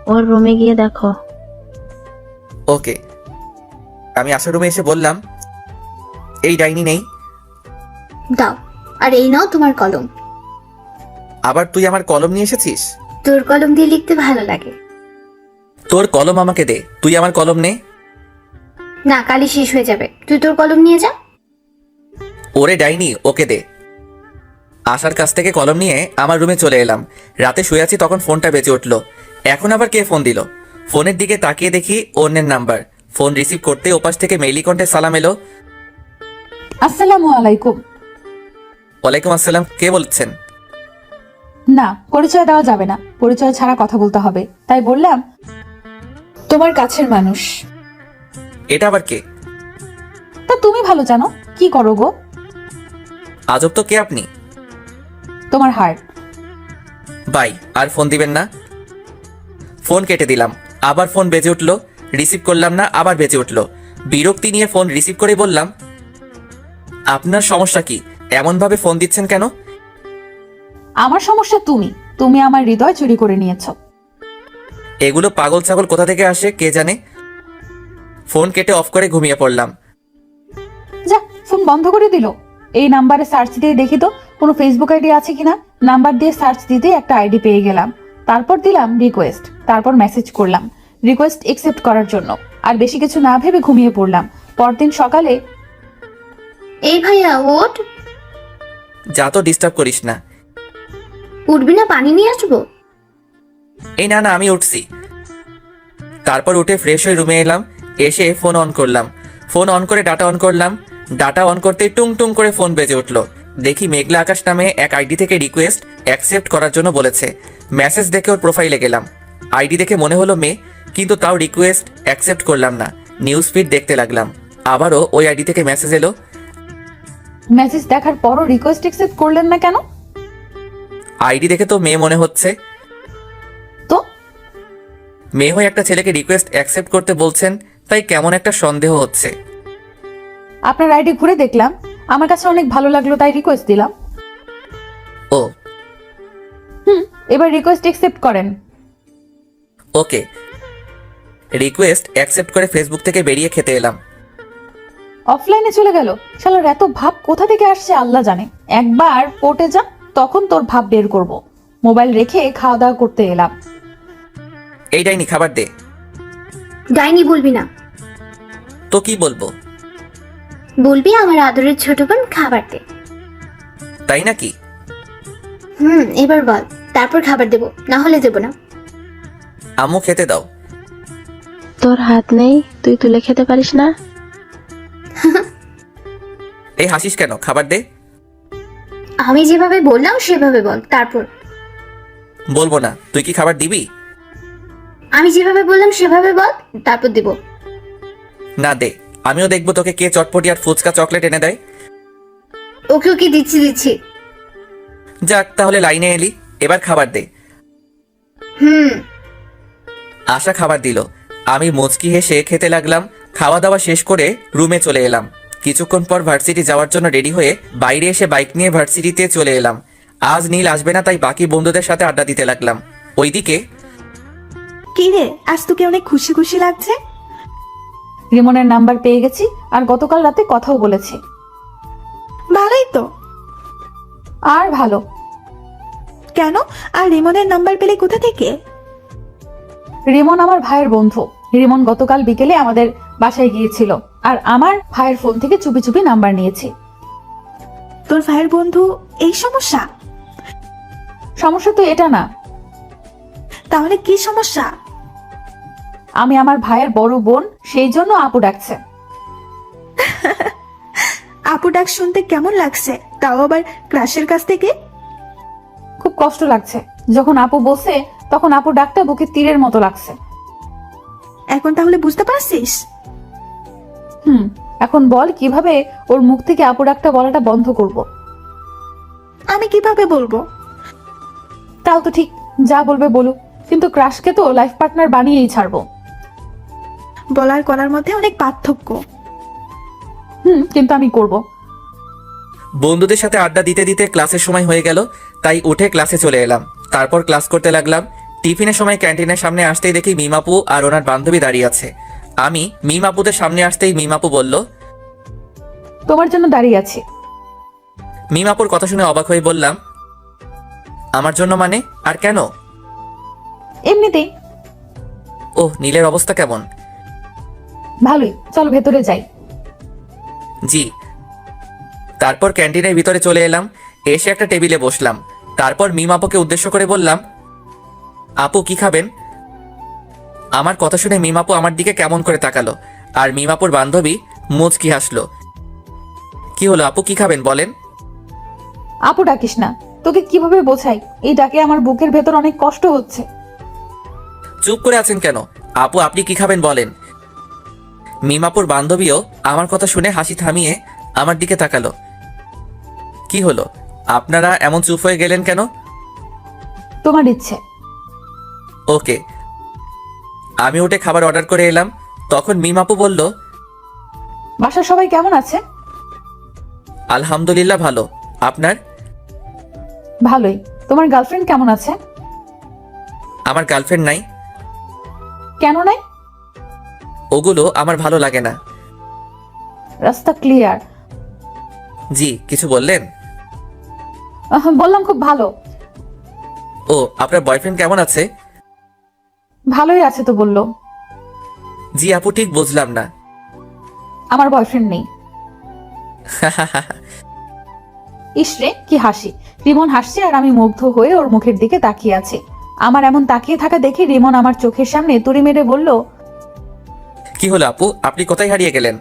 ওর রুমে গিয়ে দেখো। ওকে। আমি আসার রুমে এসে বললাম, এই ডাইনি নেই। দাও, আর এই নাও তোমার কলম। আবার তুই আমার কলম নিয়ে এসেছিস? তোর কলম দিয়ে লিখতে ভালো লাগে। তোর কলম আমাকে দে, তুই আমার কলম নে। না, কালি শেষ হয়ে যাবে, তুই তোর কলম নিয়ে যা। ওরে ডাইনি, ওকে দে। আসার কাছ থেকে কলম নিয়ে আমার রুমে চলে এলাম। রাতে শুয়ে আছি, তখন ফোনটা বেজে উঠলো। এখন আবার কে ফোন দিল? ফোনের দিকে তাকিয়ে দেখি অন্যের নাম্বার। ফোন রিসিভ করতে ওপাশ থেকে মেইলি কণ্ঠে সালাম এলো। আসসালামু আলাইকুম। ওয়ালাইকুম আসসালাম, কে বলছেন? না, পরিচয় দেওয়া যাবে না, পরিচয় ছাড়া কথা বলতে হবে, তাই বললাম তোমার কাছের মানুষ। এটা আবার কে? তা তুমি ভালো জানো, কি করো গো? আজব তো, কে আপনি? তোমার হার্ট। বাই, আর ফোন দিবেন না। ফোন কেটে দিলাম। আবার ফোন বেজে উঠলো। রিসিভ করলাম না, আবার বেজে উঠলো। বিরক্তি নিয়ে ফোন রিসিভ করে বললাম, আপনার সমস্যা কি? এমন ভাবে ফোন দিচ্ছেন কেন? আমার সমস্যা তুমি, তুমি আমার হৃদয় চুরি করে নিয়েছো। এগুলো পাগল ছাগল কোথা থেকে আসে কে জানে। ফোন কেটে অফ করে ঘুমিয়ে পড়লাম। যা, ফোন বন্ধ করে দিল। এই নাম্বারে সার্চ দিয়ে দেখি তো কোনো ফেসবুক আইডি আছে কিনা। নাম্বার দিয়ে সার্চ দিতে একটা আইডি পেয়ে গেলাম। তারপর দিলাম রিকোয়েস্ট, তারপর মেসেজ করলাম রিকোয়েস্ট একসেপ্ট করার জন্য। আর বেশি কিছু না ভেবে ঘুমিয়ে পড়লাম। পরদিন সকালে, এই ভাইয়া ওঠ। যা তো, ডিস্টার্ব করিস না। উঠবি না, পানি নিয়ে আসবো? এই না না, আমি উঠছি। তারপর উঠে ফ্রেশ হয়ে রুমে এলাম। এসে ফোন অন করলাম। ফোন অন করে ডাটা অন করলাম। ডাটা অন করতে টুং টুং করে ফোন বেজে উঠলো। দেখি মেঘলা আকাশ নামে এক আইডি থেকে রিকোয়েস্ট অ্যাকসেপ্ট করার জন্য বলেছে। মেসেজ দেখে ওর প্রোফাইলে গেলাম। আইডি দেখে মনে হলো মেয়ে, কিন্তু তাও রিকোয়েস্ট অ্যাকসেপ্ট করলাম না। নিউজ ফিড দেখতে লাগলাম। আবারও ওই আইডি থেকে মেসেজ এলো, মেসেজ দেখার পরও রিকোয়েস্ট অ্যাকসেপ্ট করলেন না কেন? আইডি দেখে তো মেয়ে মনে হচ্ছে। তো মেয়ে হয়ে একটা ছেলেকে রিকোয়েস্ট অ্যাকসেপ্ট করতে বলছেন, তাই কেমন একটা সন্দেহ হচ্ছে। আপনার আইডি ঘুরে দেখলাম, আমার কাছে অনেক ভালো লাগলো তাই রিকোয়েস্ট দিলাম। ও এবার রিকোয়েস্ট অ্যাকসেপ্ট করেন। ওকে, রিকোয়েস্ট অ্যাকসেপ্ট করে ফেসবুক থেকে বেরিয়ে খেতে এলাম। অফলাইনে চলে গেল। শালার এত ভাব কোথা থেকে আসছে আল্লাহ জানে। একবার কোর্টে যা, তখন তোর ভাব বের করব। মোবাইল রেখে খাওয়া দাওয়া করতে এলাম। এই ডাইনি খাবার দে। ডাইনি বলবি না, তো কি বলবো? বলবি আমার আদরের ছোট বোন খাবার দে। তাই নাকি? এবার বল, তারপর খাবার দেবো, না হলে দেবো না। আম্মু খেতে দাও। তোর হাত নেই, তুই তুলে খেতে পারিস না? এই হাসিস কেন? খাবার দে। আমি যেভাবে বললাম সেভাবে বল, তারপর। বলবো না। তুই কি খাবার দিবি? আমি যেভাবে বললাম সেভাবে বল, তারপর দেবো। না দে, আমিও দেখবো তোকে কে চটপটি আর ফুচকা চকলেট এনে দেয়। ওকে ওকে দিচ্ছি। যাক, তাহলে লাইনে এলি। এবার খাবার দে। আশা খাবার দিল। আমি মুচকি হেসে খেতে লাগলাম। খাওয়া দাওয়া শেষ করে রুমে চলে এলাম। কিছুক্ষণ পর ভার্সিটি যাওয়ার জন্য রেডি হয়ে বাইরে এসে বাইক নিয়ে ভার্সিটিতে চলে এলাম। আজ নীল আসবে না, তাই বাকি বন্ধুদের সাথে আড্ডা দিতে লাগলাম। ওইদিকে কি রে, আজ তোকে অনেক খুশি খুশি লাগছে। রিমনের নাম্বার পেয়ে গেছি, আর গতকাল রাতে কথাও বলেছি। ভালোই তো। আর ভালো কেন? আর রিমনের নাম্বার পেলে কোথা থেকে? রিমন আমার ভাইয়ের বন্ধু। রিমন গতকাল বিকেলে আমাদের বাসায় গিয়েছিল, আর আমার ভাইয়ের ফোন থেকে চুপি চুপি নাম্বার নিয়েছি। তোর ভাইয়ের বন্ধু এই সমস্যা? সমস্যা তো এটা না। তাহলে কি সমস্যা? আমি আমার ভাইয়ের বড় বোন, সেই জন্য আপু ডাকছে। আপু ডাক শুনতে কেমন লাগছে? তাও আবার ক্রাশের কাছ থেকে। খুব কষ্ট লাগছে। যখন আপু বসে, তখন আপু ডাকটা বুকে তীরের মতো লাগছে। এখন তাহলে বুঝতে পারছিস? এখন বল কিভাবে ওর মুখ থেকে আপু ডাকটা বলাটা বন্ধ করব। আমি কিভাবে বলবো? তাও তো ঠিক, যা বলবে বলুক, কিন্তু ক্রাশকে তো লাইফ পার্টনার বানিয়েই ছাড়বো। বলার করার মধ্যে অনেক পার্থক্য। কিন্তু আমি করব। বন্ধুদের সাথে আড্ডা দিতে দিতে ক্লাসের সময় হয়ে গেল, তাই উঠে ক্লাসে চলে এলাম। তারপর ক্লাস করতে লাগলাম। টিফিনের সময় ক্যান্টিনের সামনে আসতেই দেখি মিমাপু আর ওনার বান্ধবী দাঁড়িয়ে আছে। আমি মিমাপুদের সামনে আসতেই মিমাপু বলল, তোমার জন্য দাঁড়িয়ে আছি। মিমাপুর কথা শুনে অবাক হয়ে বললাম, আমার জন্য মানে? আর কেন? এমনিতেই। ওহ, নীলের অবস্থা কেমন? ভালোই, চল ভেতরে যাই। জি। তারপর ক্যান্টিনের ভিতরে চলে এলাম। এসে একটা টেবিলে বসলাম। তারপর মিমাপুকে উদ্দেশ্য করে বললাম, আপু কি খাবেন? আমার কথা শুনে মিমাপু আমার দিকে কেমন করে তাকালো, আর মিমাপুর বান্ধবী মুচকি হাসলো। কি হলো আপু, কি খাবেন বলেন? আপু ডাকিস না, তোকে কিভাবে বোঝাই? এই ডাকে আমার বুকের ভেতর অনেক কষ্ট হচ্ছে। চুপ করে আছেন কেন? আপু আপনি কি খাবেন বলেন। মিমাপুর বান্ধবীও আমার কথা শুনে হাসি থামিয়ে আমার দিকে তাকালো। কি হলো, আপনারা এমন চুপ হয়ে গেলেন কেন? তোমার ইচ্ছে। ওকে। আমি উঠে খাবার অর্ডার করে এলাম। তখন মিমাপু বলল, বাসার সবাই কেমন আছে? আলহামদুলিল্লাহ ভালো। আপনার? ভালোই। তোমার গার্লফ্রেন্ড কেমন আছে? আমার গার্লফ্রেন্ড নাই। কেন নাই? ওগুলো আমার ভালো লাগে না। রাস্তা ক্লিয়ার। জি, কিছু বললেন? বললাম খুব ভালো। ও, আপনার বয়ফ্রেন্ড কেমন আছে? ভালোই আছে তো বললো। জি আপু, ঠিক বুঝলাম না। আমার বয়ফ্রেন্ড নেই। ইসরে কি হাসি! রিমন হাসছে আর আমি মুগ্ধ হয়ে ওর মুখের দিকে তাকিয়ে আছি। আমার এমন তাকিয়ে থাকা দেখে রিমন আমার চোখের সামনে তুড়ি মেরে বলল, কি হলো আপু, আপনি কোথায় হারিয়ে গেলেন?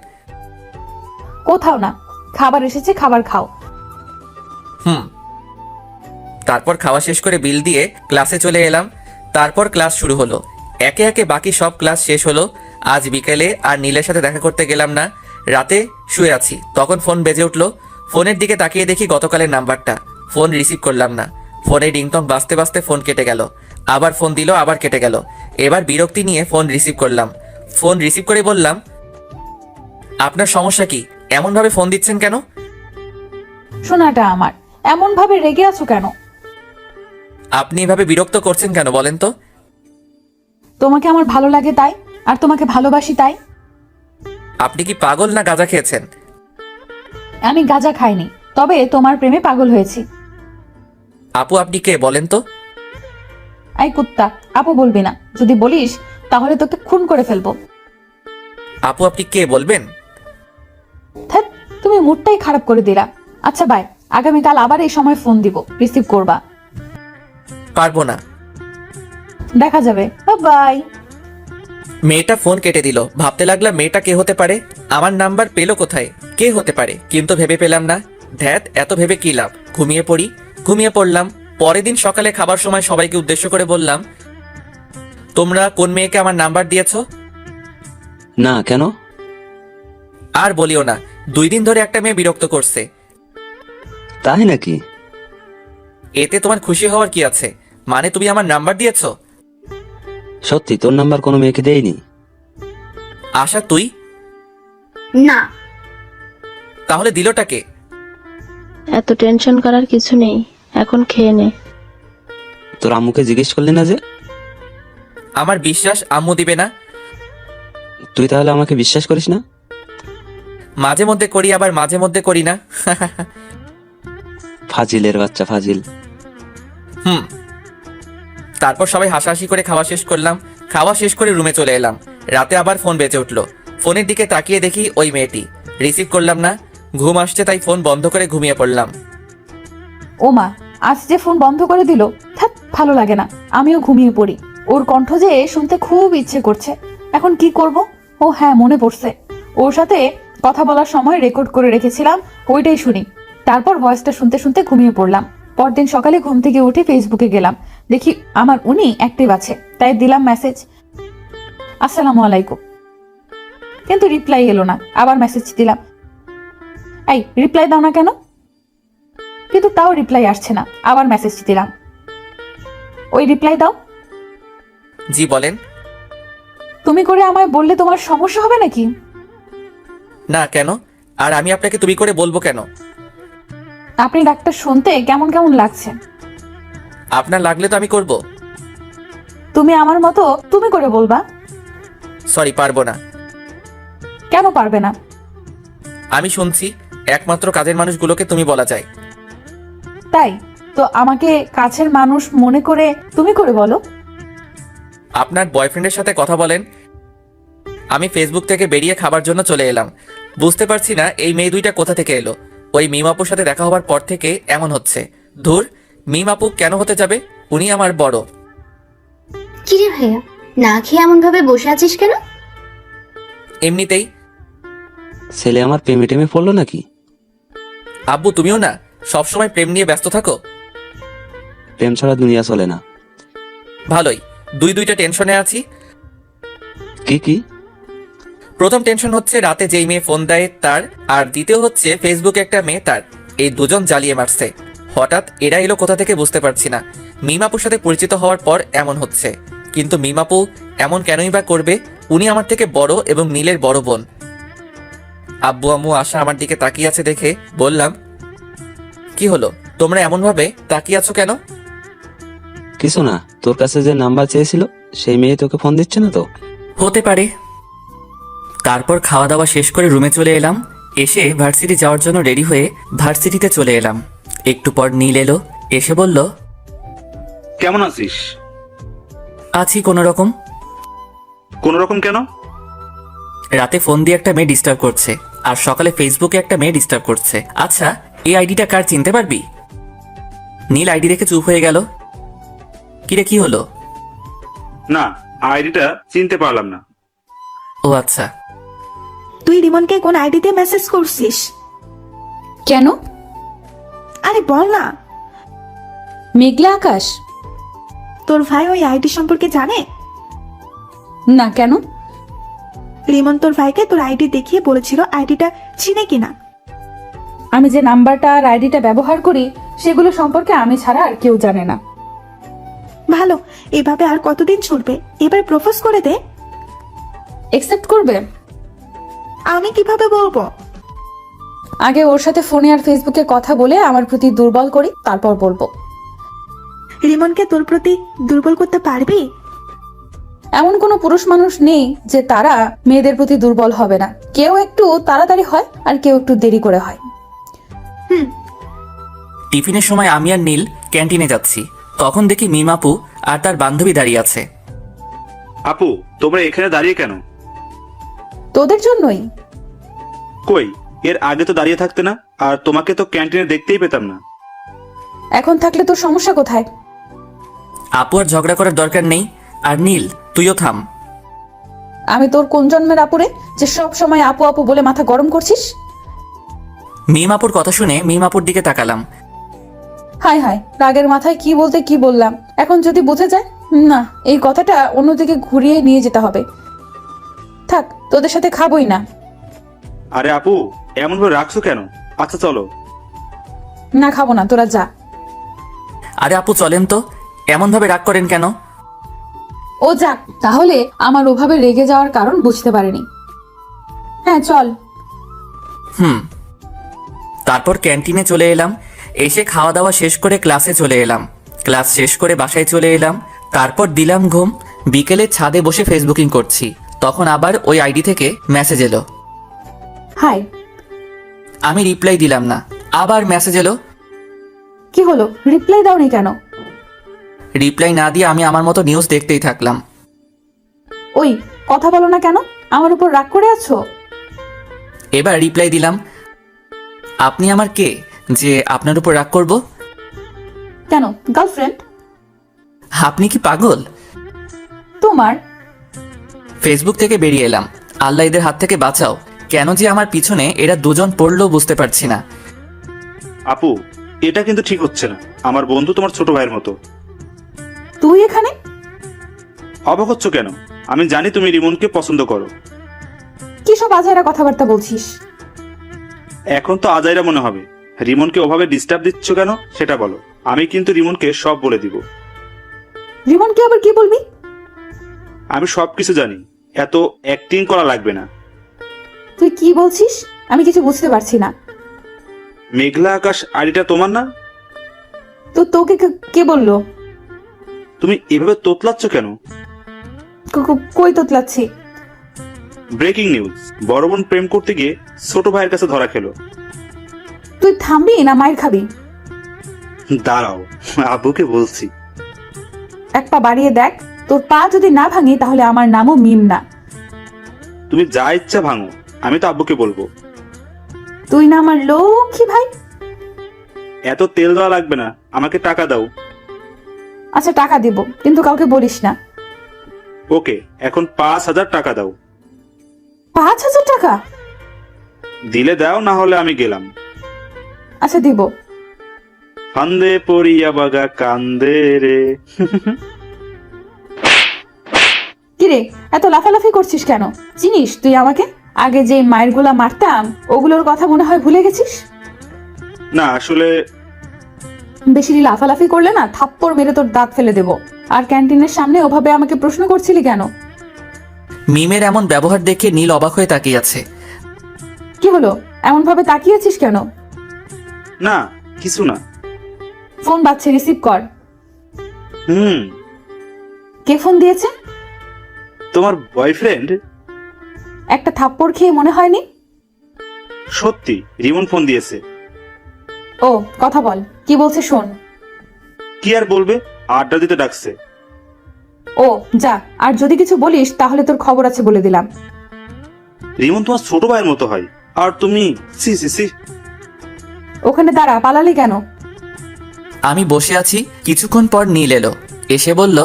কোথাও না, খাবার এসেছে, খাবার খাও। তারপর খাওয়া শেষ করে বিল দিয়ে ক্লাসে চলে এলাম। তারপর ক্লাস শুরু হলো। একে একে বাকি সব ক্লাস শেষ হলো। আজ বিকেলে আর নীলের সাথে দেখা করতে গেলাম না। রাতে শুয়ে আছি, তখন ফোন বেজে উঠলো। ফোনের দিকে তাকিয়ে দেখি গতকালের নাম্বারটা। ফোন রিসিভ করলাম না। ফোনে রিংটং বাজতে বাজতে ফোন কেটে গেল। আবার ফোন দিল, আবার কেটে গেল। এবার বিরক্তি নিয়ে ফোন রিসিভ করলাম। ফোন রিসিভ করে বললাম, আপনার সমস্যা কি? এমনভাবে ফোন দিচ্ছেন কেন? শোনাটা আমার, এমন ভাবে রেগে আছো কেন? আপনি এভাবে বিরক্ত করছেন কেন বলেন তো? তোমাকে আমার ভালো লাগে তাই, আর তোমাকে ভালোবাসি তাই। আপনি কি পাগল না গাঁজা খেয়েছেন? আমি গাঁজা খাইনি, তবে তোমার প্রেমে পাগল হয়েছি। আপু আপনি কে বলেন তো? আই কুত্তা, আপু বলবি না। যদি বলিস তাহলে তোকে খুন করে ফেলবো। আপু আপনি কে বলবেন? ধ্যাৎ, তুমি মুডটাই খারাপ করে দিলা। আচ্ছা বাই, আগামীকাল আবার এই সময় ফোন দিব, রিসিভ করবা। পারবো না। দেখা যাবে। বাই। মেয়েটা ফোন কেটে দিল। ভাবতে লাগলাম মেয়েটা কে হতে পারে, আমার নাম্বার পেলো কোথায়, কে হতে পারে, কিন্তু ভেবে পেলাম না। ধ্যাত, এত ভেবে কি লাভ? ঘুমিয়ে পড়ি। ঘুমিয়ে পড়লাম। পরের দিন সকালে খাবার সময় সবাইকে উদ্দেশ্য করে বললাম, তোমরা কোন মেয়েকে আমার নাম্বার দিয়েছো? না, কেন? আর বলিও না, 2 দিন ধরে একটা মেয়ে বিরক্ত করছে। তাই নাকি? এতে তোমার খুশি হওয়ার কি আছে? মানে তুমি আমার নাম্বার দিয়েছো? সত্যি তোর নাম্বার কোনো মেয়েকে দেয়নি? আশা তুই? না। তাহলে দিলটাকে? এত টেনশন করার কিছু নেই, এখন খেয়ে নে। তোর আম্মুকে জিজ্ঞেস করলি না যে? আমার বিশ্বাস আম্মু দিবে না। তুই তাহলে আমাকে বিশ্বাস করিস না? মাঝে মধ্যে করি, আবার মাঝে মধ্যে করি না। ফাজিলের বাচ্চা, ফাজিল। তারপর সবাই হাসাহাসি করে খাওয়া শেষ করলাম। খাওয়া শেষ করে রুমে চলে এলাম। রাতে আবার ফোন বেজে উঠলো। ফোনের দিকে তাকিয়ে দেখি ওই মেয়েটি। রিসিভ করলাম না। ঘুম আসছে তাই ফোন বন্ধ করে ঘুমিয়ে পড়লাম। ও মা, আজ যে ফোন বন্ধ করে দিল। থাক, ভালো লাগে না, আমিও ঘুমিয়ে পড়ি। ওর কণ্ঠ যে শুনতে খুব ইচ্ছে করছে। এখন কি করব? ও হ্যাঁ, মনে পড়ছে, ওর সাথে কথা বলার সময় রেকর্ড করে রেখেছিলাম, ওইটাই শুনি। তারপর ভয়েসটা শুনতে শুনতে ঘুমিয়ে পড়লাম। পরদিন সকালে ঘুম থেকে উঠে ফেসবুকে গেলাম, দেখি আমার উনি অ্যাক্টিভ আছে, তাই দিলাম মেসেজ, আসসালামু আলাইকুম। কিন্তু রিপ্লাই এলো না। আবার মেসেজ দিলাম, এই রিপ্লাই দাও না কেন? কিন্তু তাও রিপ্লাই আসছে না। আবার মেসেজ দিলাম, ওই রিপ্লাই দাও। জি বলেন। তুমি করে আমায় বললে তোমার সমস্যা হবে নাকি? না, কেন? আর আমি আপনাকে তুমি করে বলবো কেন? আপনি ডাক্তার শুনতে কেমন কেমন লাগছে। আপনার লাগলে তো আমি করব। তুমি আমার মতো তুমি করে বলবা। সরি, পারবো না। কেন পারবে না? আমি শুনছি একমাত্র কাজের মানুষগুলোকে তুমি বলা যায়। তাই তো আমাকে কাছের মানুষ মনে করে তুমি করে বলো। আপনার বয়ফ্রেন্ডের সাথে কথা বলেন। আমি ফেসবুক থেকে বেরিয়ে খাবার জন্য চলে এলাম। বুঝতে পারছি না এই মেয়ে দুইটা কোথা থেকে এলো। ওই মিম আপুর সাথে দেখা হওয়ার পর থেকে এমন হচ্ছে। ধুর, মিম আপু কেন হতে যাবে? উনি আমার বড়। কিরে ভাইয়া, না খেয়ে এমন ভাবে বসে আছিস কেন? এমনিতেই। ছেলে আমার প্রেমে টেমে পড়লো নাকি? আব্বু তুমিও না সবসময় প্রেম নিয়ে ব্যস্ত থাকো। প্রেম ছাড়া দুনিয়া চলে না। ভালোই, দুইটা টেনশনে আছি। কি কি? প্রথম টেনশন হচ্ছে রাতে যেই মেয়ে ফোন দেয় তার, আর দ্বিতীয় হচ্ছে ফেসবুকে একটা মেয়ে তার। এই দুজন জ্বালিয়ে মারছে। হঠাৎ এরা এলো কোথা থেকে বুঝতে পারছি না। মিমাপুর সাথে পরিচিত হওয়ার পর এমন হচ্ছে, কিন্তু মিমাপু এমন কেনই বা করবে? উনি আমার থেকে বড় এবং নীলের বড় বোন। আব্বু আম্মু আশা আমার দিকে তাকিয়ে আছে দেখে বললাম, কি হলো, তোমরা এমন ভাবে তাকিয়ে আছো কেন? কিছু না, তোর কাছে যে নাম্বার চেয়েছিল সেই মেয়ে তোকে ফোন দিচ্ছে না তো? হতে পারে। তারপর খাওয়া দাওয়া শেষ করে রুমে চলে এলাম। এসে ভার্সিটি যাওয়ার জন্য রেডি হয়ে ভার্সিটিতে চলে এলাম। একটু পর নীল এলো, এসে বলল, কেমন আছিস? আছি কোনো রকম। কোন রকম কেন? রাতে ফোন দিয়ে একটা মেয়ে ডিস্টার্ব করছে, আর সকালে ফেসবুকে একটা মেয়ে ডিস্টার্ব করছে। আচ্ছা, এই আইডিটা কার চিনতে পারবি? নীল আইডি রেখে চুপ হয়ে গেল। কিরে, কি হলো? না, আইডিটা চিনতে পারলাম না। ও আচ্ছা। তুই রিমনকে কোন আইডি দিয়ে মেসেজ করছিস? কেন? আরে বল না। মেঘলা আকাশ। তোর ভাই ওই আইডি সম্পর্কে জানে? না, কেন? রিমন তোর ভাইকে তোর আইডি দেখিয়ে বলেছিল আইডিটা চিনে কিনা। আমি যে নাম্বারটা আর আইডিটা ব্যবহার করি সেগুলো সম্পর্কে আমি ছাড়া আর কেউ জানে না। ভালো, এভাবে আর কতদিন চলবে? এবার প্রপোজ করে দে। একসেপ্ট করবে? আমি কিভাবে বলবো? আগে ওর সাথে ফোনে আর ফেসবুকে কথা বলে আমার প্রতি দুর্বল করি, তারপর বলবো। রিমনকে তোর প্রতি দুর্বল করতে পারবি? এমন কোনো পুরুষ মানুষ নেই যে তারা মেয়েদের প্রতি দুর্বল হবে না। কেউ একটু তাড়াতাড়ি হয় আর কেউ একটু দেরি করে হয়। টিফিনের সময় আমি আর নীল ক্যান্টিনে যাচ্ছি, তখন দেখি মিম আপু আর তার বান্ধবী দাঁড়িয়ে আছে। আপু, তোমরা এখানে দাঁড়িয়ে কেন? তোদের জন্যই। কই, এর আগে তো দাঁড়িয়ে থাকতে না, আর তোমাকে তো ক্যান্টিনে দেখতেই পেতাম না। এখন থাকলে তোর সমস্যা কোথায়? আপু আর ঝগড়া করার দরকার নেই। আর নীল, তুইও থাম। আমি তোর কোন জন্মের আপুরে যে সব সময় আপু আপু বলে মাথা গরম করছিস? মিম আপুর কথা শুনে মিম আপুর দিকে তাকালাম। হায় হায়, রাগের মাথায় কি বলতে কি বললাম। এখন যদি বুঝে যায়, না, এই কথাটা অন্যদিকে ঘুরিয়ে নিয়ে যেতে হবে। থাক, তোদের সাথে খাবোই না। আরে আপু, এমন ভাবে রাখছো কেন? আচ্ছা চলো। না, খাবো না, তোরা যা। আরে আপু চলেন তো, এমন ভাবে রাগ করেন কেন? ও যাক, তাহলে আমার ওভাবে রেগে যাওয়ার কারণ বুঝতে পারেনি। হ্যাঁ চল। তারপর ক্যান্টিনে চলে এলাম। এসে খাওয়া দাওয়া শেষ করে ক্লাসে চলে এলাম। ক্লাস শেষ করে বাসায় চলে এলাম। তারপর দিলাম ঘুম। বিকেলে ছাদে বসে ফেসবুকিং করছি, তখন আবার ওই আইডি থেকে মেসেজ এলো। হাই। আমি রিপ্লাই দিলাম না, আবার মেসেজ এলো। কি হলো, রিপ্লাই দাওনি কেন? রিপ্লাই না দিয়ে আমি আমার মতো নিউজ দেখতেই থাকলাম। ওই, কথা বলো না কেন? আমার উপর রাগ করে আছো? এবার রিপ্লাই দিলাম, আপনি আমার কে যে আপনার উপর রাগ করব? কেন, গার্লফ্রেন্ড? আপনি কি পাগল? তোমার? ফেসবুক থেকে বেরিয়ে এলাম। আল্লাহ এদের হাত থেকে বাঁচাও। কেন যে আমার পিছনে এরা দুজন পড়লো বুঝতে পারছি না। আপু, এটা কিন্তু ঠিক হচ্ছে না। আমার বন্ধু তোমার ছোট ভাইয়ের মতো। তুই এখানে? অবাক হচ্ছ কেন? আমি জানি তুমি রিমনকে পছন্দ করো। কি সব আজাইরা কথাবার্তা বলছিস? এখন তো আজাইরা মনে হবে। রিমনকে ওভাবে ডিস্টার্ব দিচ্ছ কেন সেটা বলো। আমি কিন্তু রিমনকে সব বলে দিব। রিমনকে আবার কি বলবি? আমি সবকিছু জানি, এত অ্যাক্টিং করা লাগবে না। তুই কি বলছিস? আমি কিছু বুঝতে পারছি না। মেঘলা আকাশ আইডিটা তোমার না? তো তোকে কে বললো? তুমি এভাবে তোতলাচ্ছ কেন? কই তোতলাচ্ছি? ব্রেকিং নিউজ, বড় বোন প্রেম করতে গিয়ে ছোট ভাইয়ের কাছে ধরা খেলো। তুই থামবি না মায়ের খাবি? দাঁড়াও, আব্বুকে বলছি। এক পা বাড়িয়ে দেখ, তোর পা যদি না ভাঙি তাহলে আমার নামও মিম না। তুমি যা ইচ্ছা ভাঙো, আমি তো আব্বুকে বলবো। তুই না আমার লক্ষ্মী ভাই। এত তেল দেওয়া লাগবে না, আমাকে টাকা দাও। আচ্ছা টাকা দিব, কিন্তু কাউকে বলিস না। ওকে, এখন 5,000 টাকা দাও। 5,000 টাকা? দিলে দাও, না হলে আমি গেলাম। আচ্ছা দিব। ফান্দে পড়িয়া বাগা কান্দে রে। কিরে, এত লাফালাফি করছিস কেন? চিনিস তুই আমাকে? আগে যে মায়ের গুলা মারতাম ওগুলোর কথা মনে হয় ভুলে গেছিস? না আসলে বেশি লাফালাফি করলে না থাপ্পড় মেরে তোর দাঁত ফেলে দেব। আর ক্যান্টিনের সামনে ওভাবে আমাকে প্রশ্ন করছিলি কেন? মিমের এমন ব্যবহার দেখে নীল অবাক হয়ে তাকিয়ে আছে। কি হলো, এমন ভাবে তাকিয়েছিস কেন? না, কিছু না। ফোন বাজছে, রিসিভ কর। হুম, কে ফোন দিয়েছে? তোমার বয়ফ্রেন্ড। একটা থাপ্পড় খেয়ে মনে হয়নি? সত্যি, রিমন ফোন দিয়েছে। ও, কথা বল, কি বলছে শোন। কি আর বলবে, আড্ডা দিতে ডাকছে। ও যা, আর যদি কিছু বলিস তাহলে তোর খবর আছে বলে দিলাম। রিমন তোমার ছোট ভাইয়ের মতো হয়, আর তুমি সি সি সি। ওখানে দাঁড়া, পালালি কেন? আমি বসে আছি, কিছুক্ষণ পর নীল এলো। এসে বলল,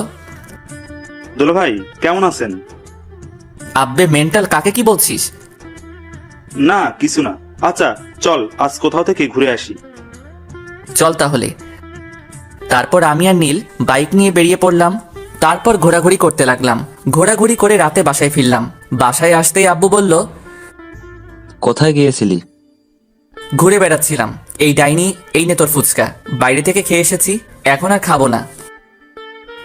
দুলা ভাই কেমন আছেন? আব্বে মেন্টাল, কাকে কি বলছিস? না কিছু না। আচ্ছা চল, আজ কোথাও থেকে ঘুরে আসি। চল তাহলে। তারপর আমি আর নীল বাইক নিয়ে বেরিয়ে পড়লাম। তারপর ঘোরাঘুরি করতে লাগলাম। ঘোরাঘুরি করে রাতে বাসায় ফিরলাম। বাসায় আসতেই আব্বু বলল, কোথায় গিয়েছিলি? ঘুরে বেড়াচ্ছিলাম। এই ডাইনি, এই নে তোর ফুচকা, বাইরে থেকে খেয়ে এসেছি, এখন আর খাবো না।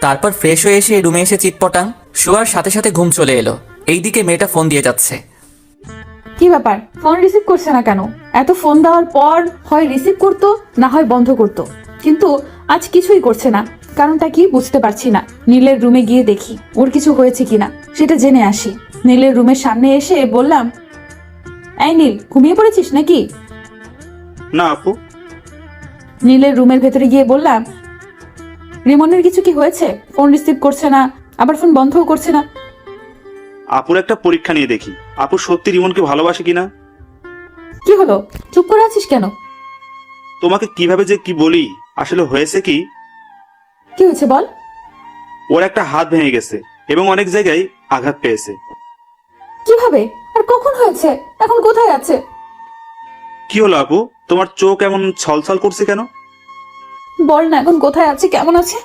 তারপর ফ্রেশ হয়ে এসে রুমে এসে চিটপটাং, শোয়ার সাথে সাথে ঘুম চলে এলো। এইদিকে মেয়েটা ফোন দিয়ে যাচ্ছে। কি ব্যাপার, ফোন রিসিভ করছে না কেন? এত ফোন দেওয়ার পর হয় রিসিভ করতো, না হয় বন্ধ করতো, কিন্তু আজ কিছুই করছে না। কারণটা কি বুঝতে পারছি না। নীলের রুমে গিয়ে দেখি ওর কিছু হয়েছে কিনা, সেটা জেনে আসি। নীলের রুমের সামনে এসে বললাম, এই নীল, ঘুমিয়ে পড়েছিস নাকি? না আপু। নীলের রুমের ভেতরে গিয়ে বললাম, রিমনের কিছু কি হয়েছে? ফোন রিসিভ করছে না, আবার ফোন বন্ধও করছে না। আপুর একটা পরীক্ষা নিয়ে দেখি আপু সত্যি রিমনকে ভালোবাসে কিনা। কি হলো, চুপ করে আছিস কেন? তোমাকে কিভাবে যে কি বলি, আসলে হয়েছে কি, কি হয়েছে বল। ওর একটা হাত ভেঙে গেছে এবং অনেক জায়গায় আঘাত পেয়েছে। কিভাবে আর কখন হয়েছে? এখন কোথায় আছে? কি হলো আপু, তোমার চোখ এমন ছলছল করছে কেন? বল না, এখন কোথায় আছে, কেমন আছে?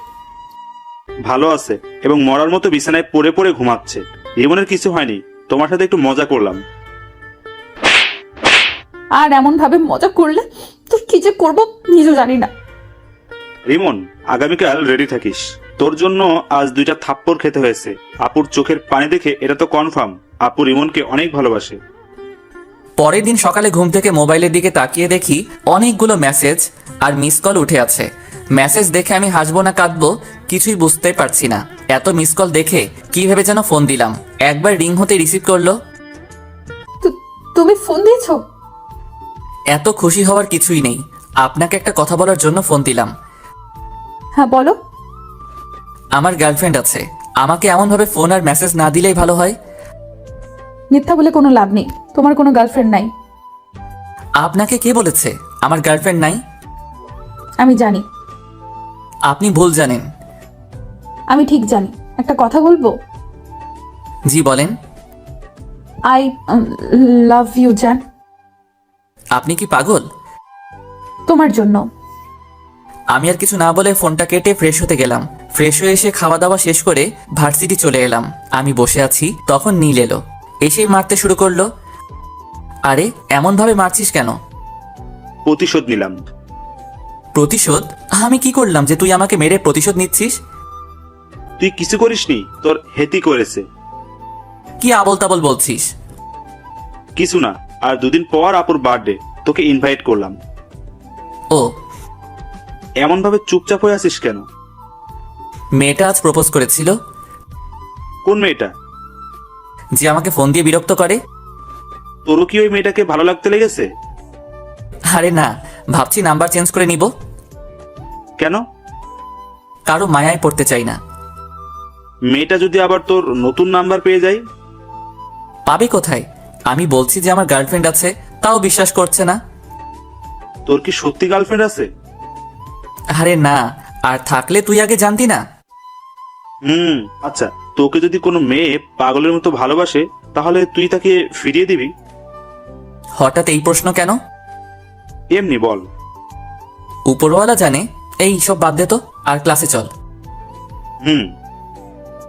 ভালো আছে এবং মরার মতো বিছানায় পড়ে পড়ে ঘুমাচ্ছে। রিমনের কিছু হয়নি, তোমার সাথে একটু মজা করলাম। আর এমন ভাবে মজা করলে তোর কি যে করবো নিজেও জানি না। রিমন, আগামীকাল রেডি থাকিস। তোর জন্য আজ 2টা থাপ্পড় খেতে হয়েছে। আপুর চোখের পানি দেখে এটা তো কনফার্ম আপু রিমনকে অনেক ভালোবাসে। পরের দিন সকালে ঘুম থেকে মোবাইলের দিকে তাকিয়ে দেখি অনেকগুলো মেসেজ আর মিস কল উঠে আছে। মেসেজ দেখে আমি হাসবো না কাঁদবো কিছুই বুঝতে পারছি না। এত মিস কল দেখে কিভাবে যেন ফোন দিলাম। একবার রিং হতে রিসিভ করলো। তুমি ফোন দিয়েছো? এত খুশি হওয়ার কিছুই নেই, আপনাকে একটা কথা বলার জন্য ফোন দিলাম। হ্যাঁ বলো। আমার গার্লফ্রেন্ড আছে, আমাকে এমনভাবে ফোন আর মেসেজ না দিলেই ভালো হয়। মিথ্যা বলে কোনো লাভ নেই, তোমার কোনো গার্লফ্রেন্ড নাই। আপনাকে কে বলেছে আমার গার্লফ্রেন্ড নাই? আমি জানি। আপনি ভুল জানেন। আমি ঠিক জানি। একটা কথা বলবো? জি বলেন। আই লাভ ইউ জান। আপনি কি পাগল? তোমার জন্য। আমি আর কিছু না বলে ফোনটা কেটে ফ্রেশ হতে গেলাম। ফ্রেশ হয়ে এসে খাওয়া দাওয়া শেষ করে ভার্সিটি চলে এলাম। আমি বসে আছি, তখন নীল এলো। এসেই মারতে শুরু করলো। আরে এমন ভাবে মারছিস কেন? প্রতিশোধ নিলাম। প্রতিশোধ? আমি কি করলাম যে তুই আমাকে মেরে প্রতিশোধ নিচ্ছিস? তুই কিছু করিসনি, তোর হেতি করেছে। কি আবল তাবল বলছিস? কিছু না, আর 2 দিন পর আপুর বার্থডে, তোকে ইনভাইট করলাম। ও, এমন ভাবে চুপচাপ হয়ে আছিস কেন? মেয়েটা আজ প্রপোজ করেছিল। কোন মেয়েটা? যে আমাকে ফোন দিয়ে বিরক্ত করে। তোরও কি ওই মেয়েটাকে ভালো লাগতে লেগেছে? আরে না, ভাবছি নাম্বার চেঞ্জ করে নিব। কেন? কারো মায়ায় পড়তে চাই না। মেয়েটা যদি আবার তোর নতুন নাম্বার পেয়ে যায়? পাবে কোথায়? আমি বলছি যে আমার গার্লফ্রেন্ড আছে, তাও বিশ্বাস করছে না। তোর কি সত্যি গার্লফ্রেন্ড আছে? আরে না, আর থাকলে তুই আগে জানতি না। আচ্ছা, তোকে যদি কোনো মেয়ে পাগলের মতো ভালোবাসে তাহলে তুই তাকে ফিরিয়ে দিবি? হঠাৎ এই প্রশ্ন কেন? এমনি বল। উপরওয়ালা জানে। এই সব বাদ দে তো, আর ক্লাসে চল।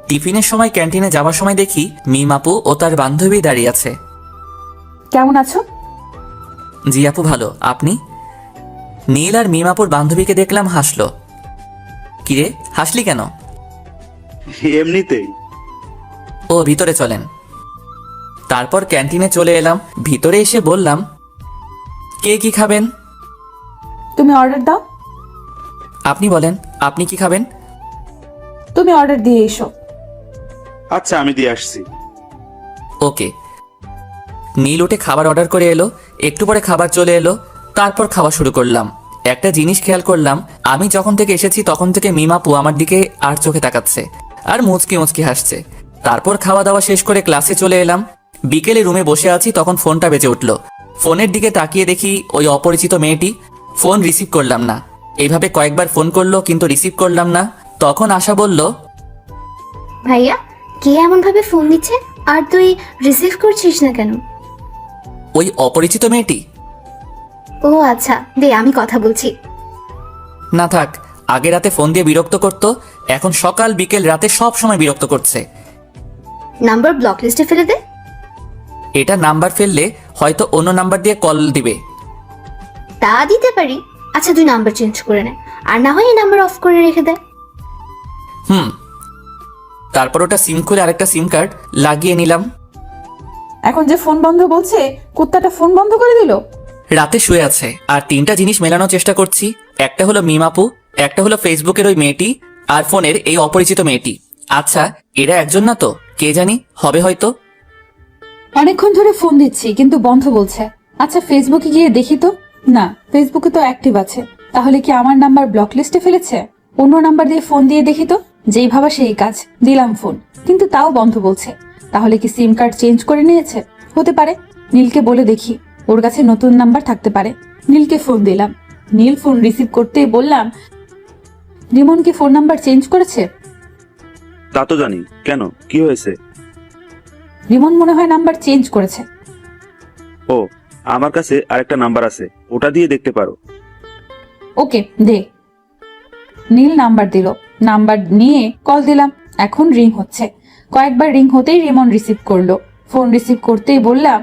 টিফিনের সময় ক্যান্টিনে যাওয়ার সময় দেখি মিম আপু ও তার বান্ধবী দাঁড়িয়ে আছে। কেমন আছো? জি আপু ভালো, আপনি? নীল আর মিম আপুর বান্ধবীকে দেখলাম হাসলো। কিরে হাসলি কেন? এমনিতেই। ও, ভিতরে চলেন। তারপর ক্যান্টিনে চলে এলাম। ভিতরে এসে বললাম, কে কি খাবেন? তুমি অর্ডার দাও। আপনি বলেন, আপনি কি খাবেন? তুমি অর্ডার দিয়ে এসো। আচ্ছা, আমি দিয়ে আসছি। ওকে। নীল উঠে খাবার অর্ডার করে এলো। একটু পরে খাবার চলে এলো। তারপর খাওয়া শুরু করলাম। একটা জিনিস খেয়াল করলাম, আমি যখন থেকে এসেছি তখন থেকে মিম আপু আমার দিকে আর চোখে তাকাচ্ছে আর মুচকি মুচকি হাসছে। তারপর খাওয়া দাওয়া শেষ করে ক্লাসে চলে এলাম। বিকেলে রুমে বসে আছি, তখন ফোনটা বেজে উঠলো। ফোনের দিকে তাকিয়ে দেখি ওই অপরিচিত মেয়েটি। ফোন রিসিভ করলাম না। এইভাবে কয়েকবার ফোন করলো কিন্তু রিসিভ করলাম না। তখন আশা বলল, ভাইয়া, কে এমন ভাবে ফোন দিচ্ছে আর তুই রিসিভ করছিস না কেন? ওই অপরিচিত মেয়েটি। ও আচ্ছা, দে আমি কথা বলছি। না থাক, আগে রাতে ফোন দিয়ে বিরক্ত করতো, এখন সকাল বিকেল রাতে সব সময় বিরক্ত করছে। নাম্বার ব্লক লিস্টে ফেলে দে। এটা নাম্বার ফেললে হয়তো অন্য নাম্বার দিয়ে কল দিবে। তা দিতে পারি। আচ্ছা তুই নাম্বার চেঞ্জ করে নে, আর না হয় এই নাম্বার অফ করে রেখে দে। তারপর ওটা সিম খুলে আরেকটা সিম কার্ড লাগিয়ে নিলাম। এখন যে ফোন বন্ধ বলছে, কুত্তাটা ফোন বন্ধ করে দিল। রাতে শুয়ে আছে আর তিনটা জিনিস মেলানোর চেষ্টা করছি। একটা হলো মিমাপু, একটা হলো ফেসবুকের ওই মেয়েটি, আর ফোনের এই অপরিচিত মেয়েটি। আচ্ছা, এরা একজন না তো? কে জানি, হবে হয়তো। অনেকক্ষণ ধরে ফোন দিচ্ছি কিন্তু বন্ধ বলছে। আচ্ছা ফেসবুকে গিয়ে দেখি তো। না, ফেসবুকে তো অ্যাক্টিভ আছে। তাহলে কি আমার নাম্বার ব্লক লিস্টে ফেলেছে? অন্য নাম্বার দিয়ে ফোন দিয়ে দেখি তো। যেই ভাবা সেই কাজ, দিলাম ফোন, কিন্তু তাও বন্ধ বলছে। তাহলে কি সিম কার্ড চেঞ্জ করে নিয়েছে? হতে পারে। নীলকে বলে দেখি, ওর কাছে নতুন নাম্বার থাকতে পারে। নীলকে ফোন দিলাম। নীল ফোন রিসিভ করতেই বললাম, রিমন কি ফোন নাম্বার চেঞ্জ করেছে? তা তো জানি, কেন, কি হয়েছে? রিমন মনে হয় নাম্বার চেঞ্জ করেছে। ও, আমার কাছে আরেকটা নাম্বার আছে, ওটা দিয়ে দেখতে পারো। ওকে, দে। নীল নাম্বার দিল। নাম্বার নিয়ে কল দিলাম। এখন রিং হচ্ছে। কয়েকবার রিং হতেই রিমন রিসিভ করলো। ফোন রিসিভ করতেই বললাম,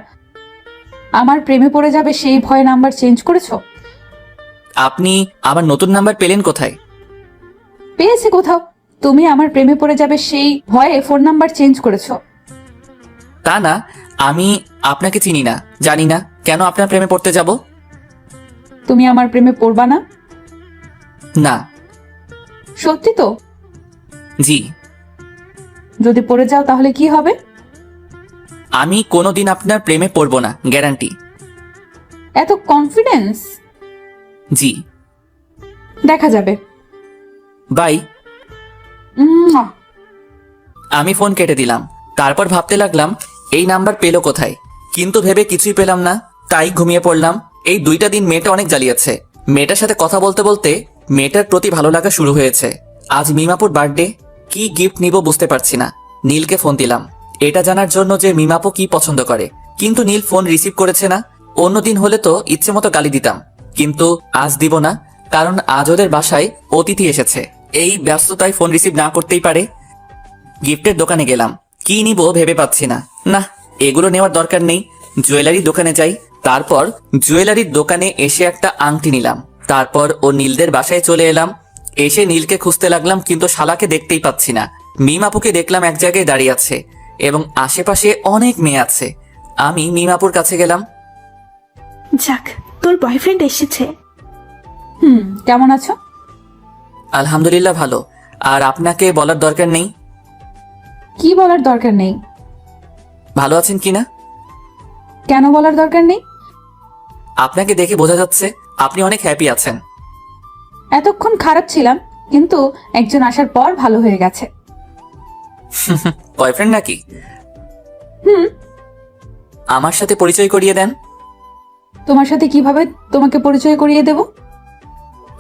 আমার প্রেমে পড়ে যাবে সেই ভয়ে নাম্বার চেঞ্জ করেছো? আপনি আমার নতুন নাম্বার পেলেন কোথায়? পেয়েছে কোথাও। তুমি আমার প্রেমে পড়ে যাবে সেই ভয়ে ফোন নাম্বার চেঞ্জ করেছো। তা না, আমি আপনাকে চিনি না, জানি না, কেন আপনার প্রেমে পড়তে যাব? তুমি আমার প্রেমে পড়বা না? না। সত্যি তো? জি। যদি পড়ে যাও তাহলে কি হবে? আমি কোনোদিন আপনার প্রেমে পড়ব না, গ্যারান্টি। এত কনফিডেন্স? জি। দেখা যাবে। বাই। উম্মুয়া। আমি ফোন কেটে দিলাম। তারপর ভাবতে লাগলাম এই নাম্বার পেলো কোথায়, কিন্তু ভেবে কিছুই পেলাম না। তাই ঘুমিয়ে পড়লাম। এই 2টা দিন মেয়েটা অনেক জ্বালিয়েছে। মেয়েটার সাথে কথা বলতে বলতে মেয়েটার প্রতি ভালো লাগা শুরু হয়েছে। আজ মিমাপুর বার্থডে, কি গিফট নিব বুঝতে পারছি না। নীলকে ফোন দিলাম এটা জানার জন্য যে মিমাপু কি পছন্দ করে, কিন্তু নীল ফোন রিসিভ করেছে না। অন্যদিন হলে তো ইচ্ছে মতো গালি দিতাম, কিন্তু আজ দিব না, কারণ আজ ওদের বাসায় অতিথি এসেছে। এই ব্যস্ততায় ফোন রিসিভ না করতেই পারে। গিফটের দোকানে গেলাম, কি নিব ভেবে পাচ্ছি না। না, এগুলো নেওয়ার দরকার নেই, জুয়েলারি দোকানে যাই। তারপর জুয়েলারির দোকানে এসে একটা আংটি নিলাম। তারপর ও নীলদের বাসায় চলে এলাম। এসে নীলকে খুঁজতে লাগলাম, কিন্তু শালাকে দেখতেই পাচ্ছি না। মিমাপুকে দেখলাম এক জায়গায় দাঁড়িয়ে আছে এবং আশেপাশে অনেক মেয়ে আছে। আমি মিমাপুর কাছে গেলাম। যাক, তোর বয়ফ্রেন্ড এসেছে। কেমন আছো? আলহামদুলিল্লাহ ভালো। আর আপনাকে বলার দরকার নেই। কি বলার দরকার নেই? ভালো আছেন কিনা? কেন বলার দরকার নেই? আপনাকে দেখে বোঝা যাচ্ছে আপনি অনেক হ্যাপি আছেন। এতক্ষণ খারাপ ছিলাম, কিন্তু একজন আসার পর ভালো হয়ে গেছে। বয়ফ্রেন্ড নাকি? হুম। আমার সাথে পরিচয় করিয়ে দেন। তোমার সাথে কিভাবে তোমাকে পরিচয় করিয়ে দেব?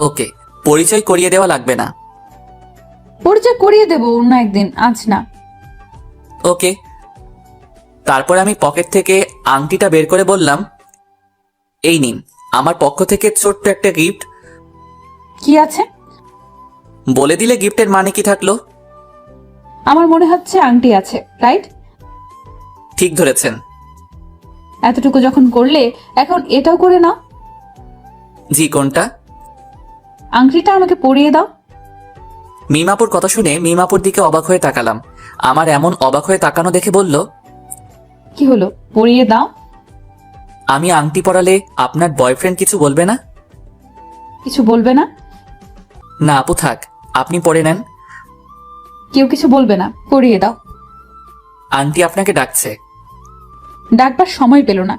ওকে, পরিচয় করিয়ে দেওয়া লাগবে না। পরিচয় করিয়ে দেব অন্য একদিন, আজ না। ওকে। তারপর আমি পকেট থেকে আংটিটা বের করে বললাম, এই নিন আমার পক্ষ থেকে ছোট্ট একটা গিফট। কি আছে? বলে দিলে গিফটের মানে কি থাকলো? আমার মনে হচ্ছে আংটি আছে, রাইট? ঠিক ধরেছেন। এতটুকু যখন করলে, এখন এটাও করে নাও। জি, কোনটা? আংটিটা আমাকে পরিয়ে দাও। মিমাপুর কথা শুনে মিমাপুর দিকে অবাক হয়ে তাকালাম। আমার এমন অবাক হয়ে তাকানো দেখে বলল, কি হলো, পরিয়ে দাও। আমি আংটি পরালে আপনার বয়ফ্রেন্ড কিছু বলবে না? কিছু বলবে না? না আপু থাক, আপনি পরে নেন। কেউ কিছু বলবে না, পরিয়ে দাও। আন্টি আপনাকে ডাকছে। ডাকবার সময় পেল না।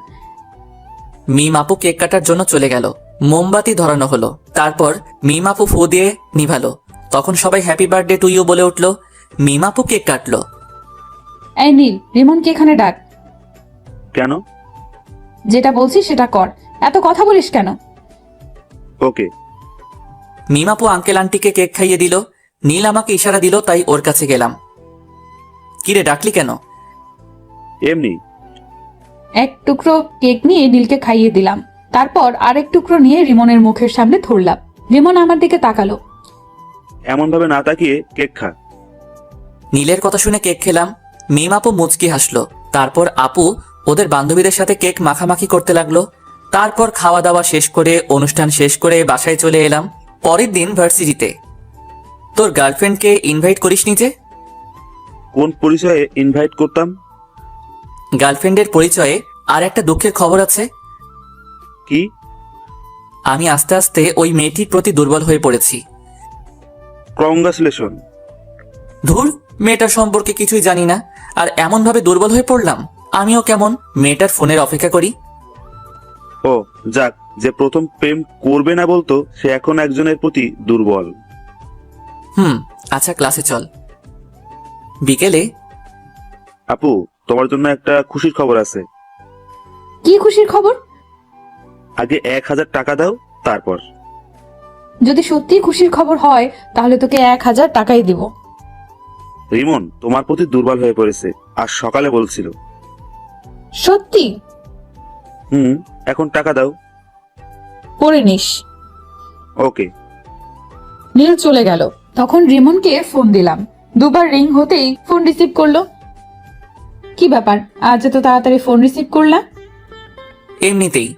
মিম আপু কেক কাটার জন্য চলে গেল। মোমবাতি ধরানো হলো। তারপর মিম আপু ফু দিয়ে নিভালো। তখন সবাই হ্যাপি বার্থডে টু ইউ বলে উঠলো। মিম আপু কেক কাটলো। এই নীল, রিমনকে এখানে ডাক। কেন? যেটা বলছি সেটা কর, এত কথা বলিস কেন? ওকে। মিম আপু আঙ্কেল আন্টিকে কেক খাইয়ে দিল। নীল আমাকে ইশারা দিল, তাই ওর কাছে গেলাম। কিরে ডাকলি কেন? এমনি। এক টুকরো কেক নিয়ে নীলকে খাইয়ে দিলাম। তারপর আরেক টুকরো নিয়ে রিমনের মুখের সামনে ধরলাম। রিমন আমার দিকে তাকালো। এমন ভাবে না তাকিয়ে কেক খা। নীলের কথা শুনে কেক খেলাম। মিম আপু মুচকি হাসলো। তারপর আপু ওদের বান্ধবীদের সাথে কেক মাখামাখি করতে লাগলো। তারপর খাওয়া দাওয়া শেষ করে অনুষ্ঠান শেষ করে বাসায় চলে এলাম। পরের দিন ভার্সিটিতে। তোর গার্লফ্রেন্ডকে ইনভাইট করিসনি যে? কোন পরিচয়ে ইনভাইট করতাম? গার্লফ্রেন্ডের পরিচয়ে আর একটা দুঃখের খবর আছে। কি? আমি আস্তে আস্তে ওই মেয়েটির প্রতি দুর্বল হয়ে পড়েছি। কংগ্রাচুলেশন। ধুর, মেয়েটার সম্পর্কে কিছুই জানি না, আর এমন ভাবে দুর্বল হয়ে পড়লাম। আমিও কেমন মেয়েটার ফোনের অপেক্ষা করি। ও যাক, যে প্রথম প্রেম করবে না বলতো সে এখন একজনের প্রতি দুর্বল। আচ্ছা, ক্লাসে চল। বিকেলে। আপু, তোমার জন্য একটা খুশির খবর আছে। কি খুশির খবর? আগে 1000 টাকা দাও, তারপর। যদি সত্যি খুশির খবর হয় তাহলে তোকে 1000 টাকাই দিব। রিমন তোমার প্রতি দুর্বল হয়ে পড়েছে, আর সকালে বলছিল। সত্যি? এখন টাকা দাও। পরে নিস। ওকে। নীল চলে গেল। তখন রিমনকে ফোন দিলাম। দুবার রিং হতেই ফোন রিসিভ করলো। কি ব্যাপার, আজ এত তাড়াতাড়ি ফোন রিসিভ করলা? এমনিতেই।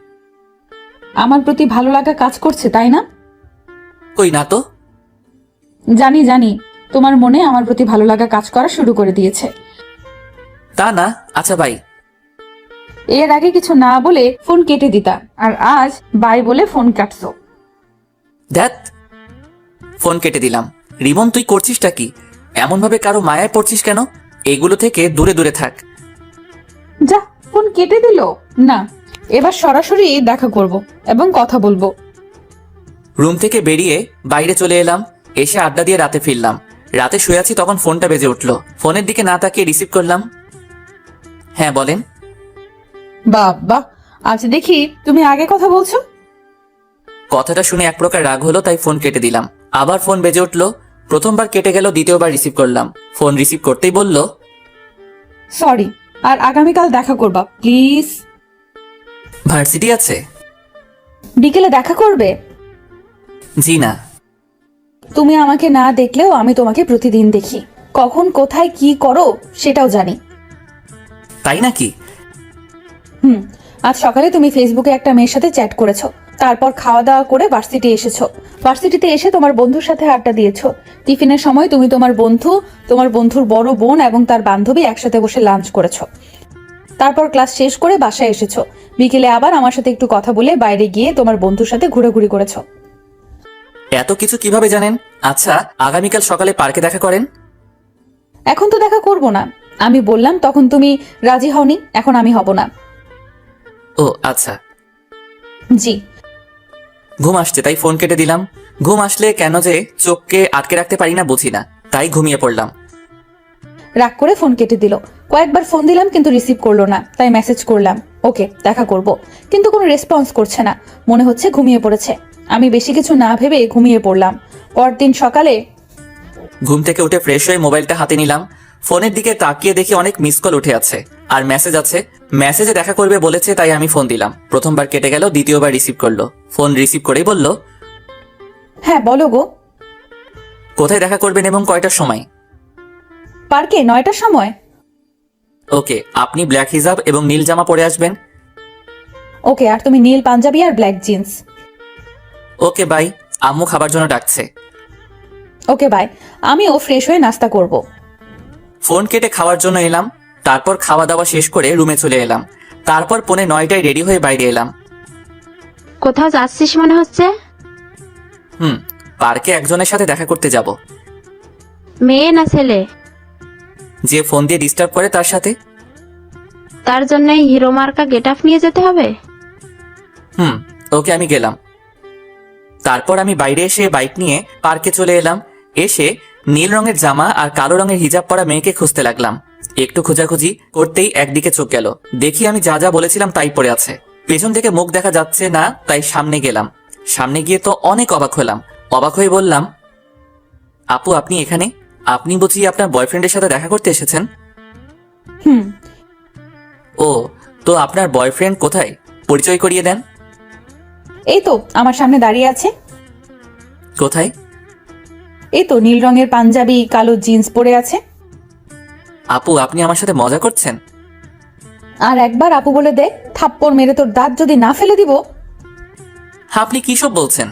আমার প্রতি ভালো লাগা কাজ করছে, তাই না? কই না তো। জানি জানি, তোমার মনে আমার প্রতি ভালো লাগা কাজ করা শুরু করে দিয়েছে। তা না। আচ্ছা বাই। এর আগে কিছু না বলে ফোন কেটে দিতা, আর আজ বাই বলে ফোন কাটছো। ধ্যাত, ফোন কেটে দিলাম। রিমন, তুই করছিসটা কি? এমন ভাবে কারো মায়ায় পড়ছিস কেন? এগুলো থেকে দূরে দূরে থাক। যা, ফোন কেটে দিল। না, এবার সরাসরি দেখা করব এবং কথা বলবো। রুম থেকে বেরিয়ে বাইরে চলে এলাম। এসে আড্ডা দিয়ে রাতে ফিরলাম। রাতে শুয়ে আছি, তখন ফোনটা বেজে উঠলো। ফোনের দিকে না তাকিয়ে রিসিভ করলাম। হ্যাঁ বলেন। বাবা, আজ দেখি তুমি আগে কথা বলছো। কথাটা শুনে এক প্রকার রাগ হলো, তাই ফোন কেটে দিলাম। আবার ফোন বেজে উঠলো। প্রথমবার কেটে গেল, দ্বিতীয়বার রিসিভ করলাম। ফোন রিসিভ করতেই বলল, সরি, আর আগামীকাল দেখা করবা প্লিজ। ভার্সিটি আছে? বিকেলে দেখা করবে? জি না। তুমি আমাকে না দেখলেও আমি তোমাকে প্রতিদিন দেখি। কখন কোথায় কি করো সেটাও জানি। তাই নাকি? আজ সকালে তুমি ফেসবুকে একটা মেয়ের সাথে চ্যাট করেছো, তারপর খাওয়া দাওয়া করে ভার্সিটি এসেছো। ভার্সিটিতে এসে তোমার বন্ধুর সাথে আড্ডা দিয়েছো। টিফিনের সময় তুমি তোমার বন্ধু, তোমার বন্ধুর বড় বোন এবং তার বান্ধবী একসাথে বসে লাঞ্চ করেছো। তারপর ক্লাস শেষ করে বাসায় এসেছো। বিকেলে আবার আমার সাথে একটু কথা বলে বাইরে গিয়ে তোমার বন্ধুর সাথে ঘোরাঘুরি করেছো। এত কিছু কিভাবে জানেন? আচ্ছা, আগামীকাল সকালে পার্কে দেখা করেন। এখন তো দেখা করব না। আমি বললাম তখন তুমি রাজি হওনি, এখন আমি হব না। ও আচ্ছা। জি। ঘুম আসছে, তাই ফোন কেটে দিলাম। ঘুম আসলে কেন যে চোখকে আটকে রাখতে পারি না বুঝি না, তাই ঘুমিয়ে পড়লাম। রাগ করে ফোন কেটে দিল। কয়েকবার ফোন দিলাম কিন্তু রিসিভ করলো না, তাই মেসেজ করলাম ওকে দেখা করব, কিন্তু কোনো রেসপন্স করছে না। মনে হচ্ছে ঘুমিয়ে পড়েছে। আমি বেশি কিছু না ভেবে ঘুমিয়ে পড়লাম। পরদিন সকালে ঘুম থেকে উঠে ফ্রেশ হয়ে মোবাইলটা হাতে নিলাম। ফোনের দিকে তাকিয়ে দেখি অনেক মিস কল উঠে আছে, আর মেসেজ আছে। মেসেজে দেখা করবে বলেছে, তাই আমি ফোন দিলাম। প্রথমবার কেটে গেল, দ্বিতীয়বার রিসিভ করলো। ফোন রিসিভ করেই বলল, হ্যাঁ বলো গো। কোথায় দেখা করবেন এবং কয়টার সময়? পার্কে 9টার সময়। ওকে, আপনি ব্ল্যাক হিজাব এবং নীল জামা পরে আসবেন। ওকে, আর তুমি নীল পাঞ্জাবি আর ব্ল্যাক জিন্স। Okay bye. আম্মু খাবার জন্য ডাকছে। Okay bye. আমিও ফ্রেশ হয়ে নাস্তা করব। ফোন কেটে খাওয়ার জন্য এলাম। তারপর খাওয়া দাওয়া শেষ করে রুমে চলে এলাম। তারপর 9:45 রেডি হয়ে বাইরে এলাম। কোথাও যাচ্ছিস মনে হচ্ছে? পার্কে একজনের সাথে দেখা করতে যাব। মেয়ে না ছেলে? যে ফোন দিয়ে ডিস্টার্ব করে তার সাথে। তার জন্যই হিরো মার্কা গেট আপ নিয়ে যেতে হবে? ওকে, আমি গেলাম। তারপর আমি বাইরে এসে বাইক নিয়ে পার্কে চলে এলাম। এসে নীল রঙের জামা আর কালো রঙের হিজাব পরা মেয়েকে খুঁজতে লাগলাম। একটু খোঁজাখুঁজি করতেই একদিকে চোখ গেল। দেখি আমি যা যা বলেছিলাম তাই পড়ে আছে। পেছন থেকে মুখ দেখা যাচ্ছে না, তাই সামনে গেলাম। সামনে গিয়ে তো অনেক অবাক হলাম। অবাক হয়ে বললাম, আপু আপনি এখানে? আপনি বুঝি আপনার বয়ফ্রেন্ডের সাথে দেখা করতে এসেছেন? ও, তো আপনার বয়ফ্রেন্ড কোথায়? পরিচয় করিয়ে দেন। এই তো আমার সামনে দাঁড়িয়ে আছে। কোথায়? এই তো নীল রঙের পাঞ্জাবি, কালো জিন্স পরে আছে। আপু আপনি আমার সাথে মজা করছেন? আর একবার আপু বলে দে, থাপ্পড় মেরে তোর দাঁত যদি না ফেলে দিব। আপনি কি সব বলছেন?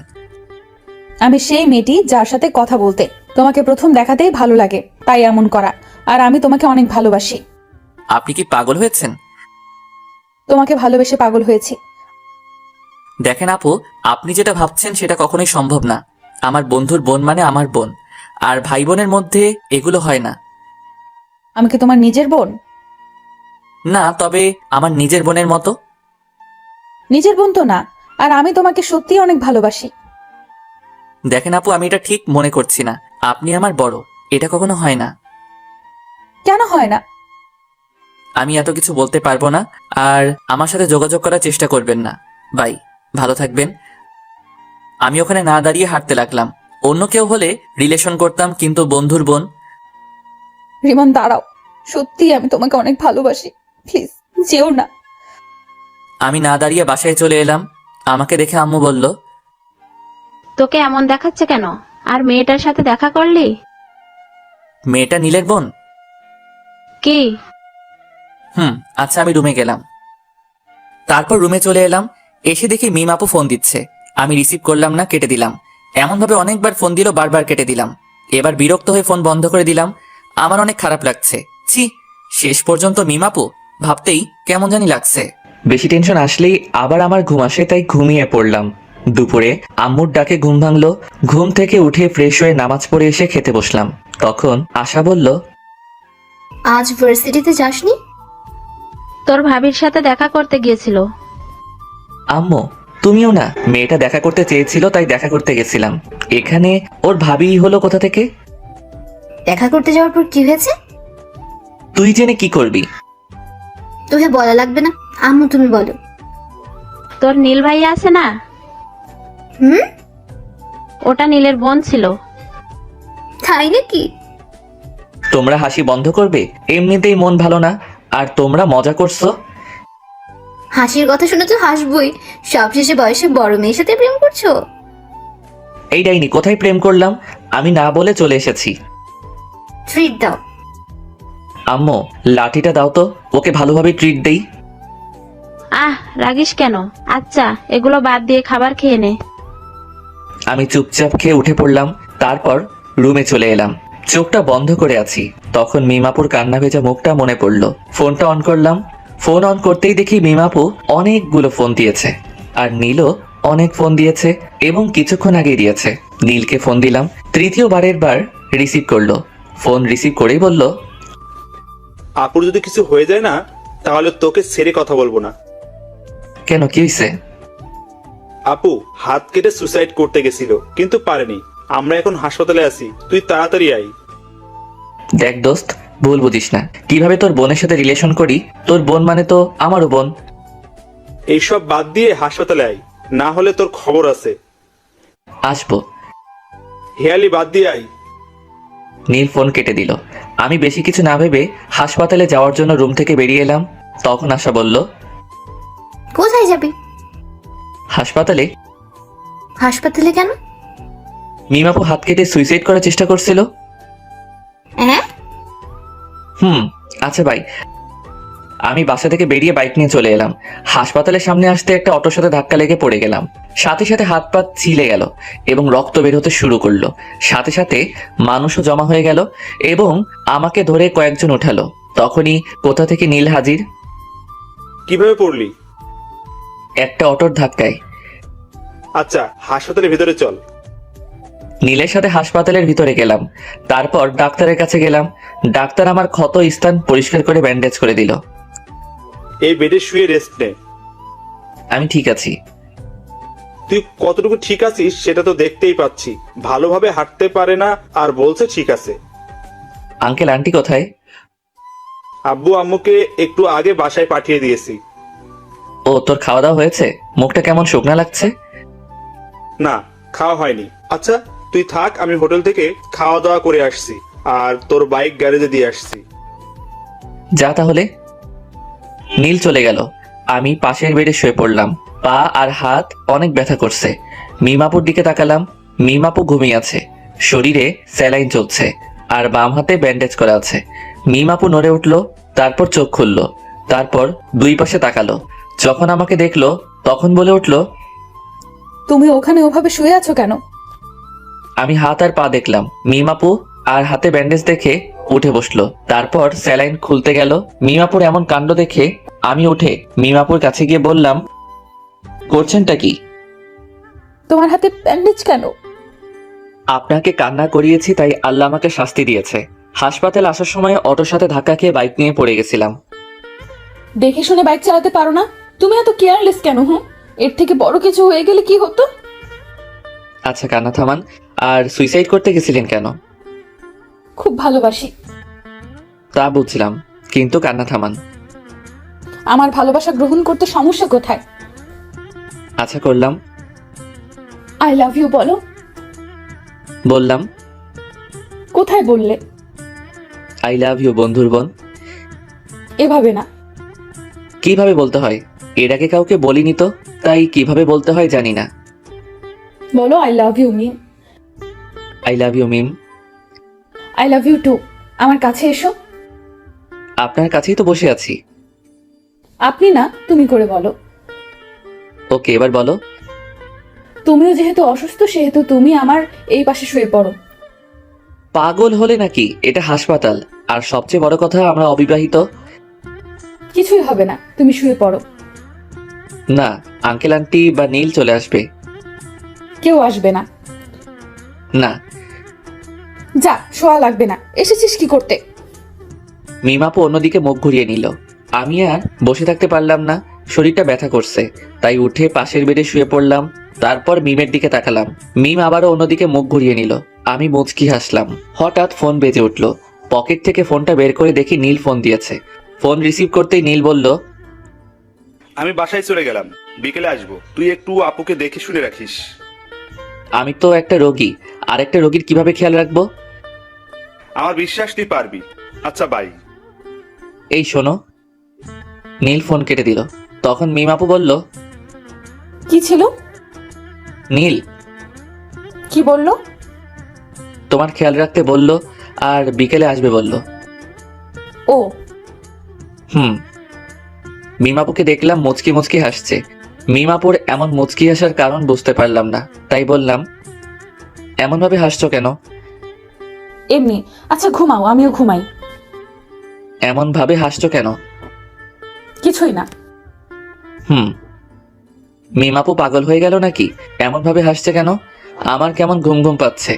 আমি সেই মেয়েটি যার সাথে কথা বলতে তোমাকে প্রথম দেখাতেই ভালো লাগে, তাই এমন করা। আর আমি তোমাকে অনেক ভালোবাসি। আপনি কি পাগল হয়েছেন? তোমাকে ভালোবেসে পাগল হয়েছি। দেখেন আপু, আপনি যেটা ভাবছেন সেটা কখনোই সম্ভব না। আমার বন্ধুর বোন মানে আমার বোন, আর ভাই বোনের মধ্যে এগুলো হয় না। আমি কি তোমার নিজের বোন? না, তবে আমার নিজের বোনের মতো। নিজের বোন তো না। আর আমি তোমাকে সত্যি অনেক ভালোবাসি। দেখেন আপু, আমি এটা ঠিক মনে করছি না। আপনি আমার বড়, এটা কখনো হয় না। কেন হয় না? আমি এত কিছু বলতে পারবো না। আর আমার সাথে যোগাযোগ করার চেষ্টা করবেন না। বাই, ভালো থাকবেন। আমি ওখানে না দাঁড়িয়ে হাঁটতে লাগলাম। অন্য কেউ হলে রিলেশন করতাম, কিন্তু বন্ধুর বোন। রিমন দাঁড়াও, সত্যি আমি তোমাকে অনেক ভালোবাসি, প্লিজ যেও না। আমি না দাঁড়িয়ে বাসায় চলে এলাম। আমাকে দেখে আম্মু বলল, তোকে এমন দেখাচ্ছে কেন? আর মেয়েটার সাথে দেখা করলি? মেয়েটা নীলের বোন? কি? আচ্ছা, আমি রুমে গেলাম। তারপর রুমে চলে এলাম। এসে দেখি মিম আপু ফোন দিচ্ছে। আমি রিসিভ করলাম না, কেটে দিলাম। এমনভাবে অনেকবার ফোন দিল, বারবার কেটে দিলাম। এবার বিরক্ত হয়ে ফোন বন্ধ করে দিলাম। আমার অনেক খারাপ লাগছে। ছি, শেষ পর্যন্ত মিম আপু ভাবতেই কেমন জানি লাগছে। বেশি টেনশন আসলেই আবার আমার ঘুম আসে, তাই ঘুমিয়ে পড়লাম। দুপুরে আম্মুর ডাকে ঘুম ভাঙলো। ঘুম থেকে উঠে ফ্রেশ হয়ে নামাজ পড়ে এসে খেতে বসলাম। তখন আশা বলল, আজ ভার্সিটিতে যাসনি? তোর ভাবির সাথে দেখা করতে গিয়েছিল। আম্মু তুমিও না? মেয়েটা দেখা করতে চেয়েছিল, তাই দেখা করতে গেছিলাম। এখানে ওর ভাবি হলো কোথা থেকে? দেখা করতে যাওয়ার পর কি হয়েছে? তুই জেনে কি করবি? তোকে বলা লাগবে না, আম্মু তুমি বলো। তোর নীল ভাই আছে না? হুম, ওটা নীলের বোন ছিল। তাই নাকি? তোমরা হাসি বন্ধ করবে? এমনিতেই মন ভালো না, আর তোমরা মজা করছো। হাসির কথা শুনে তো হাসবই, সবশেষে বয়সে বড় মেয়ের সাথে প্রেম করছো? এই ডাইনি, কোথায় প্রেম করলাম? আমি না বলে চলে এসেছি। ট্রিট দাও। আম্মু লাঠিটা দাও তো, ওকে ভালোভাবে ট্রিট দেই। আহ, রাগিস কেন? আচ্ছা, এগুলো বাদ দিয়ে খাবার খেয়ে নে। আমি চুপচাপ খেয়ে উঠে পড়লাম। তারপর রুমে চলে এলাম। চোখটা বন্ধ করে আছি। তখন মিমাপুর কান্না ভেজা মুখটা মনে পড়লো। ফোনটা অন করলাম। ফোন অন করতেই দেখি মিমাপু অনেকগুলো ফোন দিয়েছে, আর নীলও অনেক ফোন দিয়েছে, এবং কিছুক্ষণ আগেই দিয়েছে। নীলকে ফোন দিলাম। তৃতীয়বারের বার রিসিভ করলো। ফোন রিসিভ করেই বলল, আপুর যদি কিছু হয়ে যায় না, তাহলে তোকে ছেড়ে কথা বলবো না। কেন, কি হয়েছে? আপু হাত কেটে সুসাইড করতে গেছিল, কিন্তু পারেনি। আমরা এখন হাসপাতালে আছি, তুই তাড়াতাড়ি আয়। দেখ দোস্ত, ভুল বুঝিস না। কিভাবে তোর বোনের সাথে রিলেশন করি? তোর বোন মানে তো আমারও বোন। এইসব বাদ দিয়ে হাসপাতালে আয়, না হলে তোর খবর আছে। আসবো। হেয়ালি বাদ দিয়ে আয়। নীল ফোন কেটে দিল। আমি বেশি কিছু না ভেবে হাসপাতালে যাওয়ার জন্য রুম থেকে বেরিয়ে এলাম। তখন আশা বলল, কোথায় যাবি? হাসপাতালে। হাসপাতালে কেন? মিমাপু হাত কেটে সুইসাইড করার চেষ্টা করছিল। হ্যাঁ? আচ্ছা ভাই। আমি বাসা থেকে বেরিয়ে বাইক নিয়ে চলে এলাম। হাসপাতালের সামনে আসতে একটা অটোর সাথে ধাক্কা লেগে পড়ে গেলাম। সাথে সাথে হাত পা ছিলে গেল এবং রক্ত বের হতে শুরু করলো। সাথে সাথে মানুষও জমা হয়ে গেল এবং আমাকে ধরে কয়েকজন উঠালো। তখনই কোথা থেকে নীল হাজির। কিভাবে পড়লি? একটা অটোর ধাক্কায়। আচ্ছা, হাসপাতালের ভিতরে চল। নীলের সাথে হাসপাতালের ভিতরে গেলাম। তারপর ডাক্তারের কাছে গেলাম। ডাক্তার আমার ক্ষত স্থান পরিষ্কার করে ব্যান্ডেজ করে দিল। এই বেডে শুয়ে রেস্ট নে। আমি ঠিক আছি। তুই কতটুকু ঠিক আছিস সেটা তো দেখতেই পাচ্ছি। ভালোভাবে হাঁটতে পারে না, আর বলছে ঠিক আছে। আঙ্কেল আন্টি কোথায়? আব্বু আম্মুকে একটু আগে বাসায় পাঠিয়ে দিয়েছি। ও, তোর খাওয়া দাওয়া হয়েছে? মুখটা কেমন শুকনা লাগছে। না, খাওয়া হয়নি। আচ্ছা তুই থাক, আমি হোটেল থেকে খাওয়া দাওয়া করে আসছি, আর তোর বাইক গ্যারেজে দিয়ে আসছি। যা তাহলে। নীল চলে গেল। আমি পাশের বেডে শুয়ে পড়লাম। পা আর হাত অনেক ব্যথা করছে। মিমাপুর দিকে তাকালাম। মিমাপু ঘুমিয়ে আছে, শরীরে স্যালাইন চলছে, আর বাম হাতে ব্যান্ডেজ করা আছে। মিমাপু নড়ে উঠল, তারপর চোখ খুলল। তারপর দুই পাশে তাকালো। যখন আমাকে দেখলো তখন বলে উঠলো, তুমি ওখানে ওভাবে শুয়ে আছো কেন? আমি হাত আর পা দেখলাম। মিমাপু আর হাতে ব্যান্ডেজ দেখে উঠে বসলো। তারপর স্যালাইন খুলতে গেল। মিমাপুর এমন কাণ্ড দেখে আমি উঠে মিমাপুর কাছে গিয়ে বললাম, করছেনটা কি? তোমার হাতে ব্যান্ডেজ কেন? আপনাকে কান্না করিয়েছি তাই আল্লাহ আমাকে শাস্তি দিয়েছে। হাসপাতাল আসার সময় অটোর সাথে ধাক্কা খেয়ে বাইক নিয়ে পড়ে গেছিলাম। দেখে শুনে বাইক চালাতে পারো না? তুমি এত কেয়ারলেস কেন? এর থেকে বড় কিছু হয়ে গেলে কি হতো? আচ্ছা কান্না থামান। আর সুইসাইড করতে গেছিলেন কেন? খুব ভালোবাসি। তা বুঝলাম, কিন্তু কান্না থামান। আমার ভালোবাসা গ্রহণ করতে সমস্যা কোথায়? আচ্ছা করলাম। আই লাভ ইউ বলো। বললাম। কোথায় বললে? আই লাভ ইউ বন্ধুর বোন। এভাবে না। কিভাবে বলতে হয়? এর আগে কাউকে বলিনি তো, তাই কিভাবে বলতে হয় জানি না। বলো I love you Mim. I love you Mim. I love you too. আমার কাছে এসো। আপনার কাছেই তো বসে আছি। আপনি না, তুমি করে বলো। ওকে, এবার বলো। তুমিও যেহেতু অসুস্থ সেহেতু তুমি আমার এই পাশে শুয়ে পড়ো। পাগল হলে নাকি? এটা হাসপাতাল। আর সবচেয়ে বড় কথা, আমরা অবিবাহিত। কিছুই হবে না, তুমি শুয়ে পড়ো। না, আঙ্কেল আন্টি বা নীল চলে আসবে। কেউ আসবে না। না। যা, শোয়া লাগবে না। এসেছিস কি করতে? মিমাপু অন্যদিকে মুখ ঘুরিয়ে নিল। আমি আর বসে থাকতে পারলাম না, শরীরটা ব্যথা করছে। তাই উঠে পাশের বেডে শুয়ে পড়লাম। তারপর মিমের দিকে তাকালাম। মিম আবারও অন্যদিকে মুখ ঘুরিয়ে নিল। আমি মুচকি হাসলাম। হঠাৎ ফোন বেজে উঠল। পকেট থেকে ফোনটা বের করে দেখি নীল ফোন দিয়েছে। ফোন রিসিভ করতেই নীল বলল, আমি বাসায় চলে গেলাম, বিকেলে আসবো। তুই একটু আপুকে দেখে শুনে রাখিস। আমি তো একটা রোগী, আর একটা রোগীর কিভাবে খেয়াল রাখবো? আমার বিশ্বাস তুই পারবি। আচ্ছা বাই। এই শোনো। নীল ফোন কেটে দিল। তখন মিমাপু বলল, কি ছিল? নীল কি বললো? তোমার খেয়াল রাখতে বলল, আর বিকেলে আসবে বলল। ও। মিমাপুকে দেখলাম মুচকি মুচকি হাসছে। মিমাপুর এমন মুচকি হাসার কারণ বুঝতে পারলাম না, তাই বললাম, এমন ভাবে হাসছো কেন? এমনি। আচ্ছা ঘুমাও, আমিও ঘুমাই। এমন ভাবে হাসছো কেন? কিছুই না। মিমাপু পাগল হয়ে গেল নাকি? এমন ভাবে হাসছে কেন? আমার কেমন ঘুম ঘুম পাচ্ছে।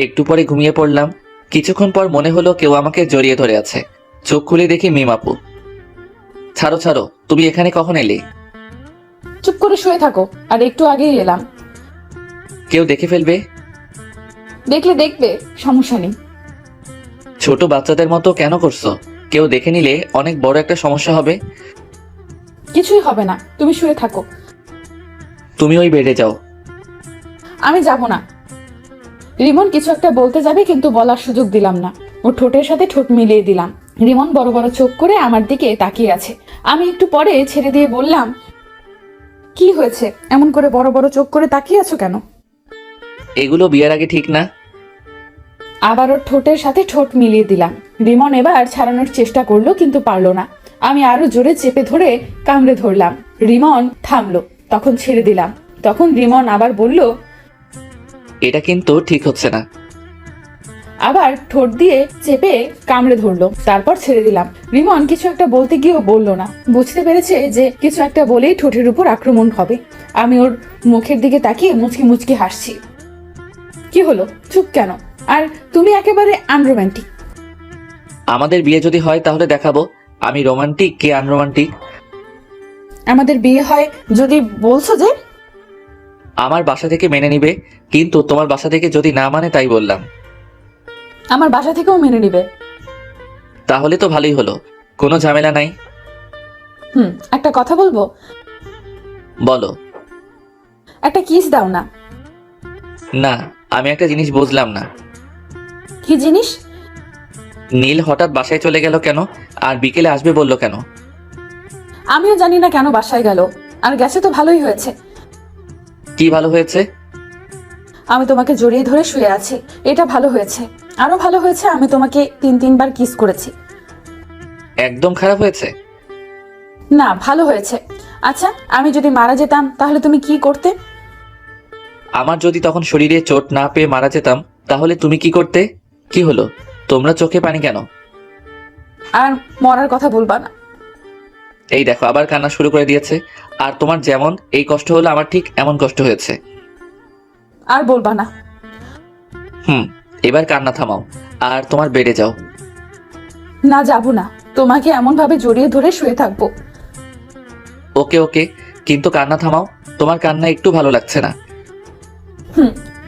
একটু পরে ঘুমিয়ে পড়লাম। কিছুক্ষণ পর মনে হলো কেউ আমাকে জড়িয়ে ধরে আছে। চোখ খুলে দেখি মিমাপু। ছাড়ো ছাড়ো, তুমি এখানে কখন এলে? চুপ করে শুয়ে থাকো। আর একটু আগেই এলাম। কেউ দেখে ফেলবে। দেখলে দেখবে, সমস্যা নেই। ছোট বাচ্চাদের মতো কেন করছো? কেউ দেখে নিলে অনেক বড় একটা সমস্যা হবে। কিছুই হবে না, তুমি শুয়ে থাকো। তুমি ওই বেডে যাও। আমি যাব না। রিমন কিছু একটা বলতে যাবে, কিন্তু বলার সুযোগ দিলাম না। ও ঠোঁটের সাথে ঠোঁট মিলিয়ে দিলাম। রিমন বড় বড় চোখ করে আমার দিকে তাকিয়ে আছে। আমি একটু পরে ছেড়ে দিয়ে বললাম, কি হয়েছে? এমন করে বড় বড় চোখ করে তাকিয়ে আছো কেন? এগুলো বিয়ের আগে ঠিক না। আবার ওর ঠোঁটের সাথে ঠোঁট মিলিয়ে দিলাম। রিমন এবার ছাড়ানোর চেষ্টা করলো, কিন্তু পারলো না। আমি আরো জোরে চেপে ধরে কামড়ে ধরলাম। রিমন থামলো, তখন ছেড়ে দিলাম। তখন রিমন আবার বলল, এটা কিন্তু ঠিক হচ্ছে না। আবার ঠোঁট দিয়ে চেপে কামড়ে ধরলো, তারপর ছেড়ে দিলাম। রিমন কিছু একটা বলতে গিয়েও বললো না। বুঝতে পেরেছে যে কিছু একটা বলেই ঠোঁটের উপর আক্রমণ হবে। আমি ওর মুখের দিকে তাকিয়ে মুচকি মুচকি হাসছি। কি হলো, চুপ কেন? আর তুমি একেবারে আনরোম্যান্টিক। আমাদের বিয়ে যদি হয় তাহলে দেখাবো আমি রোমান্টিক কে আনরোমান্টিক। আমাদের বিয়ে হয় যদি বলছো যে। আমার বাসা থেকে মেনে নিবে, কিন্তু তোমার বাসা থেকে যদি না মানে তাই বললাম। আমার বাসা থেকেও মেনে নিবে। তাহলে তো ভালোই হলো, কোনো ঝামেলা নাই। একটা কথা বলবো? বলো। একটা কিস দাও না। না, আমি একটা জিনিস বুঝলাম না। কি জিনিস? নীল হঠাৎ বাসায় চলে গেল কেন, আর বিকেলে আসবে বললো কেন? আমিও জানি না কেন বাসায় গেল। আর গেছে তো ভালোই হয়েছে। কি ভালো হয়েছে? আমি তোমাকে জড়িয়ে ধরে শুয়ে আছি, এটা ভালো হয়েছে। আরো ভালো হয়েছে আমি তোমাকে 3-3 বার কিস করেছি। একদম খারাপ হয়েছে। না, ভালো হয়েছে। আচ্ছা, আমি যদি মারা যেতাম তাহলে তুমি কি করতে? আমার যদি তখন শরীরে চোট না পেয়ে মারা যেতাম তাহলে তুমি কি করতে? কি হলো, তোমরা চোখে পানি কেন? আর মরার কথা বলবা না। এই দেখো আবার কান্না শুরু করে দিয়েছে। আর তোমার যেমন এই কষ্ট হলো আমার ঠিক এমন কষ্ট হয়েছে। আর বলবা না। এবার কান্না থামাও আর তোমার বেডে যাও। না, যাবো না। তোমাকে এমন ভাবে জড়িয়ে ধরে শুয়ে থাকবো। ওকে ওকে, কিন্তু কান্না থামাও। তোমার কান্না একটু ভালো লাগছে না।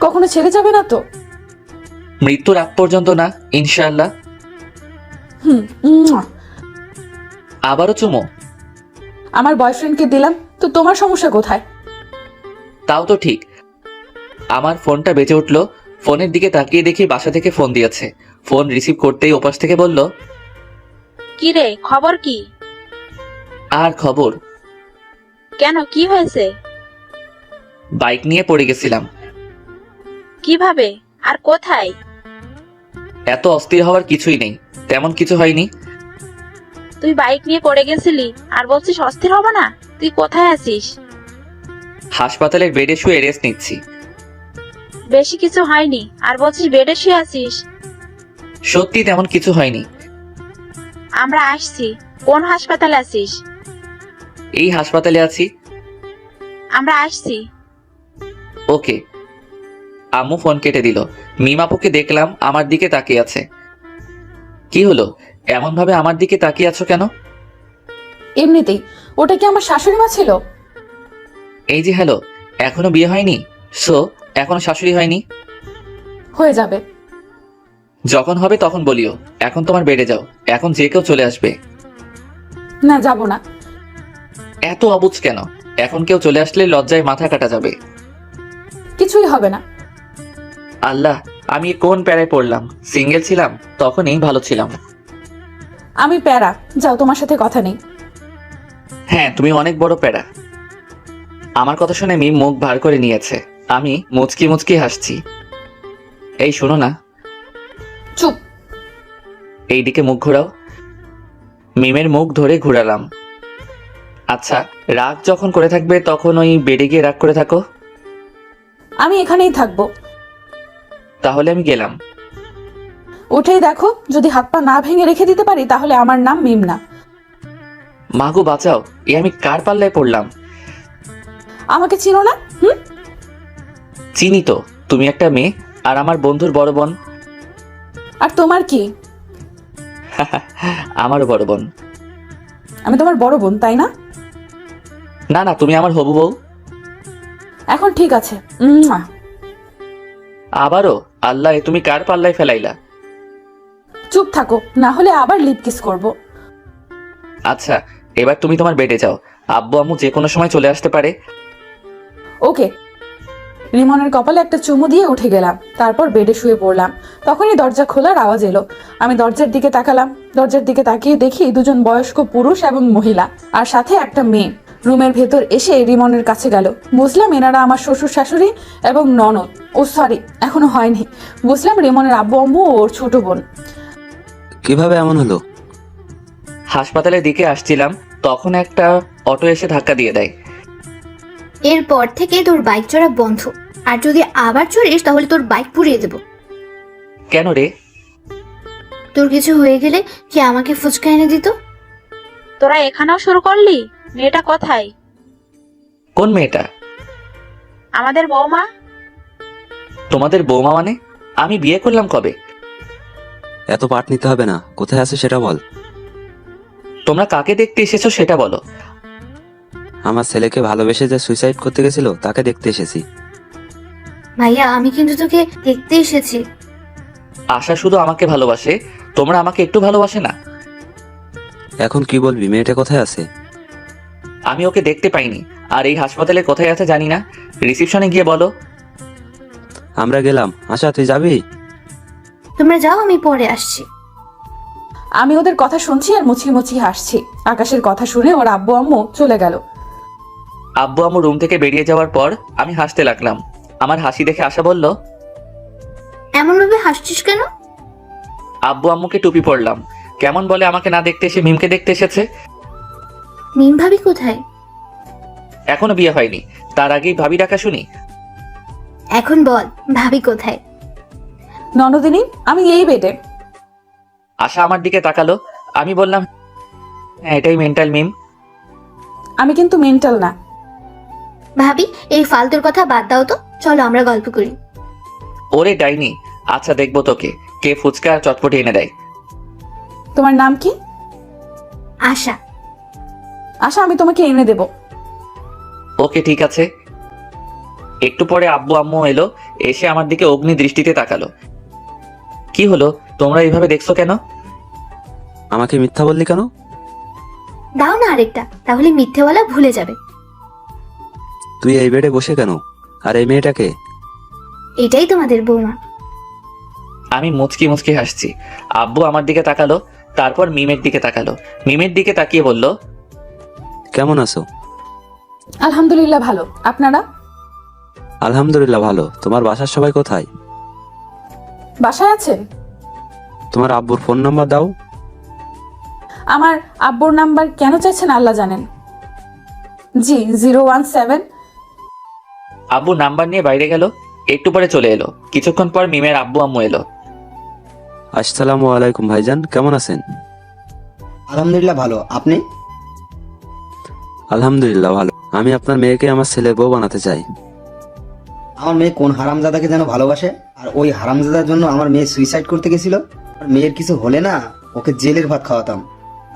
কখনো ছেড়ে যাবে না তো? মৃত্যুর আগ পর্যন্ত না, ইনশাআল্লাহ। উম্মুয়া। আবারও চুমো? আমার বয়ফ্রেন্ডকে দিলাম তো তোমার সমস্যা কোথায়? তাও তো ঠিক। আমার ফোনটা বেজে উঠলো। ফোনের দিকে তাকিয়ে দেখি বাসা থেকে ফোন দিয়েছে। ফোন রিসিভ করতেই ওপাশ থেকে বলল, কি রে, খবর কি? আর খবর? কেন, কি হয়েছে? বাইক নিয়ে পড়ে গেছিলাম। কিভাবে আর কোথায়? এত অস্থির হওয়ার কিছুই নেই, তেমন কিছু হয়নি। তুই বাইক নিয়ে পড়ে গেছিলি আর বলছিস অস্থির হব না? তুই কোথায় আছিস? হাসপাতালের বেডে শুয়ে রেস্ট নিচ্ছি। বেশি কিছু হয়নি আর বলছিস বেডে শুয়ে আছিস? সত্যি তেমন কিছু হয়নি। আমরা আসছি। কোন হাসপাতালে আছিস? এই হাসপাতালে আছি। আমরা আসছি। ওকে। আম্মু ফোন কেটে দিল। মিমাপুকে দেখলাম আমার দিকে তাকিয়ে আছে। কি হলো, এমন ভাবে আমার দিকে তাকিয়ে আছো কেন? এমনিতেই। ওটা কি আমার শাশুড়ি মা ছিল? এই যে হ্যালো, এখনো বিয়ে হয়নি? সো এখনো শাশুড়ি হয়নি? হয়ে যাবে। যখন হবে তখন বলিও। এখন তোমার বেডে যাও, এখন যে কেউ চলে আসবে। না, যাব না। এত অবুঝ কেন? এখন কেউ চলে আসলে লজ্জায় মাথা কাটা যাবে। কিছুই হবে না। আল্লাহ, আমি কোন প্যারায় পড়লাম। সিঙ্গেল ছিলাম তখনই ভালো ছিলাম। আমি প্যারা। যাও, তোমার সাথে কথা নেই। হ্যাঁ, তুমি অনেক বড় প্যারা। আমার কথা শুনে মিম মুখ ভার করে নিয়েছে। আমি মুচকি মুচকি হাসছি। এই শোনো না। চুপ। এইদিকে মুখ ঘোরাও। মিমের মুখ ধরে ঘুরালাম। আচ্ছা, রাগ যখন করে থাকবে তখন ওই বেডে গিয়ে রাগ করে থাকো। আমি এখানেই থাকবো। তাহলে আমি গেলাম। উঠেই দেখো, যদি হাত পা না ভেঙে রেখে দিতে পারি তাহলে আমার নাম মিম না। মাগো বাঁচাও, এ আমি কার পাল্লায় পড়লাম? আমাকে চিনো না? চিনি তো, তুমি একটা মেয়ে আর আমার বন্ধুর বড় বোন। আর তোমার কি? আমারও বড় বোন। আমি তোমার বড় বোন, তাই না? না না, তুমি আমার হবু বউ। এখন ঠিক আছে। আবারও? আল্লাহ, এ তুমি কার পাল্লায় ফেলাইলা? চুপ থাকো, না হলে আবার লিপ কিস করব। আচ্ছা, এবার তুমি তোমার বেডে যাও। আব্বু আম্মু যে কোনো সময় চলে আসতে পারে। ওকে। রিমনের কপালে একটা চুমু দিয়ে উঠে গেলাম। তারপর বেডে শুয়ে পড়লাম। তখনই দরজা খোলার আওয়াজ এলো। আমি দরজার দিকে তাকালাম। দরজার দিকে তাকিয়ে দেখি দুজন বয়স্ক পুরুষ এবং মহিলা, আর সাথে একটা মেয়ে রুমের ভেতর এসে রিমনের কাছে গেল। বুঝলাম এনারা আমার শ্বশুর শাশুড়ি এবং ননদ। ও সরি, এখনো হয়নি। বুঝলাম রিমনের আব্বু আম্মু ও ওর ছোট বোন। কিভাবে এমন হলো? হাসপাতালের দিকে আসছিলাম, তখন একটা অটো এসে ধাক্কা দিয়ে দেয়। এরপর থেকে তোর বাইক চড়া বন্ধ, আর যদি আবার চড়িস তাহলে তোর বাইক পুড়িয়ে দেব। কেন রে? তোর কিছু হয়ে গেলে কি আমাকে ফুচকা এনে দিত? তোরা এখানেও শুরু করলি? মেয়েটা কোথায়? কোন মেয়েটা? আমাদের বৌমা। তোমাদের বৌমা মানে? আমি বিয়ে করলাম কবে? এত পাঠ নিতে হবে না, কোথায় আছে সেটা বল। তোমরা কাকে দেখতে এসেছো সেটা বলো। আমার ছেলেকে ভালোবেসে যে সুইসাইড করতে গেছিল তাকে দেখতে এসেছি। ভাইয়া, আমি কিন্তু তোকে দেখতে এসেছি। আশা শুধু আমাকে ভালোবাসে, তোমরা আমাকে একটু ভালোবাসে না। এখন কি বলবি, মেয়েটা কোথায় আছে? আমি ওকে দেখতে পাইনি, আর এই হাসপাতালে কোথায় আছে জানি না। রিসেপশনে গিয়ে বলো। আমরা গেলাম। আশা, তুই যাবি? তোমরা যাও, আমি পরে আসছি। আমি ওদের কথা শুনছি আর মুচকি মুচকি হাসছি। আকাশের কথা শুনে ওর আব্বু আম্মু চলে গেল। আব্বু আম্মু রুম থেকে বেরিয়ে যাওয়ার পর আমি হাসতে লাগলাম। আমার হাসি দেখে আশা বলল, এমন ভাবে হাসছিস কেন? আব্বু আম্মুকে টুপি পরলাম। কেমন বলে আমাকে না দেখতে এসে মিমকে দেখতে এসেছে। মিম ভাবি কোথায়? এখনো বিয়ে হয়নি, তার আগেই ভাবি ডাকা শুনি। এখন বল ভাবি কোথায়? ননদিনী, আমি এই বেডে। আশা আমার দিকে তাকালো, আমি বললাম হ্যাঁ এটাই মেন্টাল মিম। আমি কিন্তু মেন্টাল না। ভাবি এই ফালতুর কথা বাদ দাও তো, চলো আমরা গল্প করি। ওরে ডাইনি, আচ্ছা দেখবো তোকে কে ফুচকা আর চটপটি এনে দেয়। তোমার নাম কি? আশা। আশা, আমি তোমাকে এনে দেব। ওকে ঠিক আছে। একটু পরে আব্বু আম্মু এলো, এসে আমার দিকে অগ্নি দৃষ্টিতে তাকালো। কি হলো, তোমরা এইভাবে দেখছো কেন? আমাকে মিথ্যা বললি কেন? দাও না আরেকটা, তাহলে মিথ্যে বলা ভুলে যাবে। তুই এই বেডে বসে কেন? আর এই মেয়েটাকে? এটাই তোমাদের বৌমা। আমি মুচকি মুচকি হাসছি। আব্বু আমার দিকে তাকালো, তারপর মিমের দিকে তাকালো। মিমের দিকে তাকিয়ে বলল, কেমন আছো? আলহামদুলিল্লাহ ভালো, আপনারা? আলহামদুলিল্লাহ ভালো। তোমার বাসার সবাই কোথায়? বাসায় আছেন? তোমার আব্বুর ফোন নাম্বার দাও। আমার আব্বুর নাম্বার কেন চাইছেন আল্লাহ জানেন। জি 017। আব্বু নাম্বার নিয়ে বাইরে গেল, একটু পরে চলে এলো। কিছুক্ষণ পর মিমের আব্বু আম্মু এলো। আসসালামু আলাইকুম ভাইজান, কেমন আছেন? আলহামদুলিল্লাহ ভালো, আপনি? আলহামদুলিল্লাহ ভালো। আমি আপনার মেয়েকে আমার ছেলের বউ বানাতে চাই। আমার মেয়ে কোন হারামজাদাকে যেন ভালোবাসে, আর ওই হারামজাদার জন্য আমার মেয়ে সুইসাইড করতে গেছিল। আর মেয়ের কিছু হলে না, ওকে জেলের ভাত খাওয়াতাম।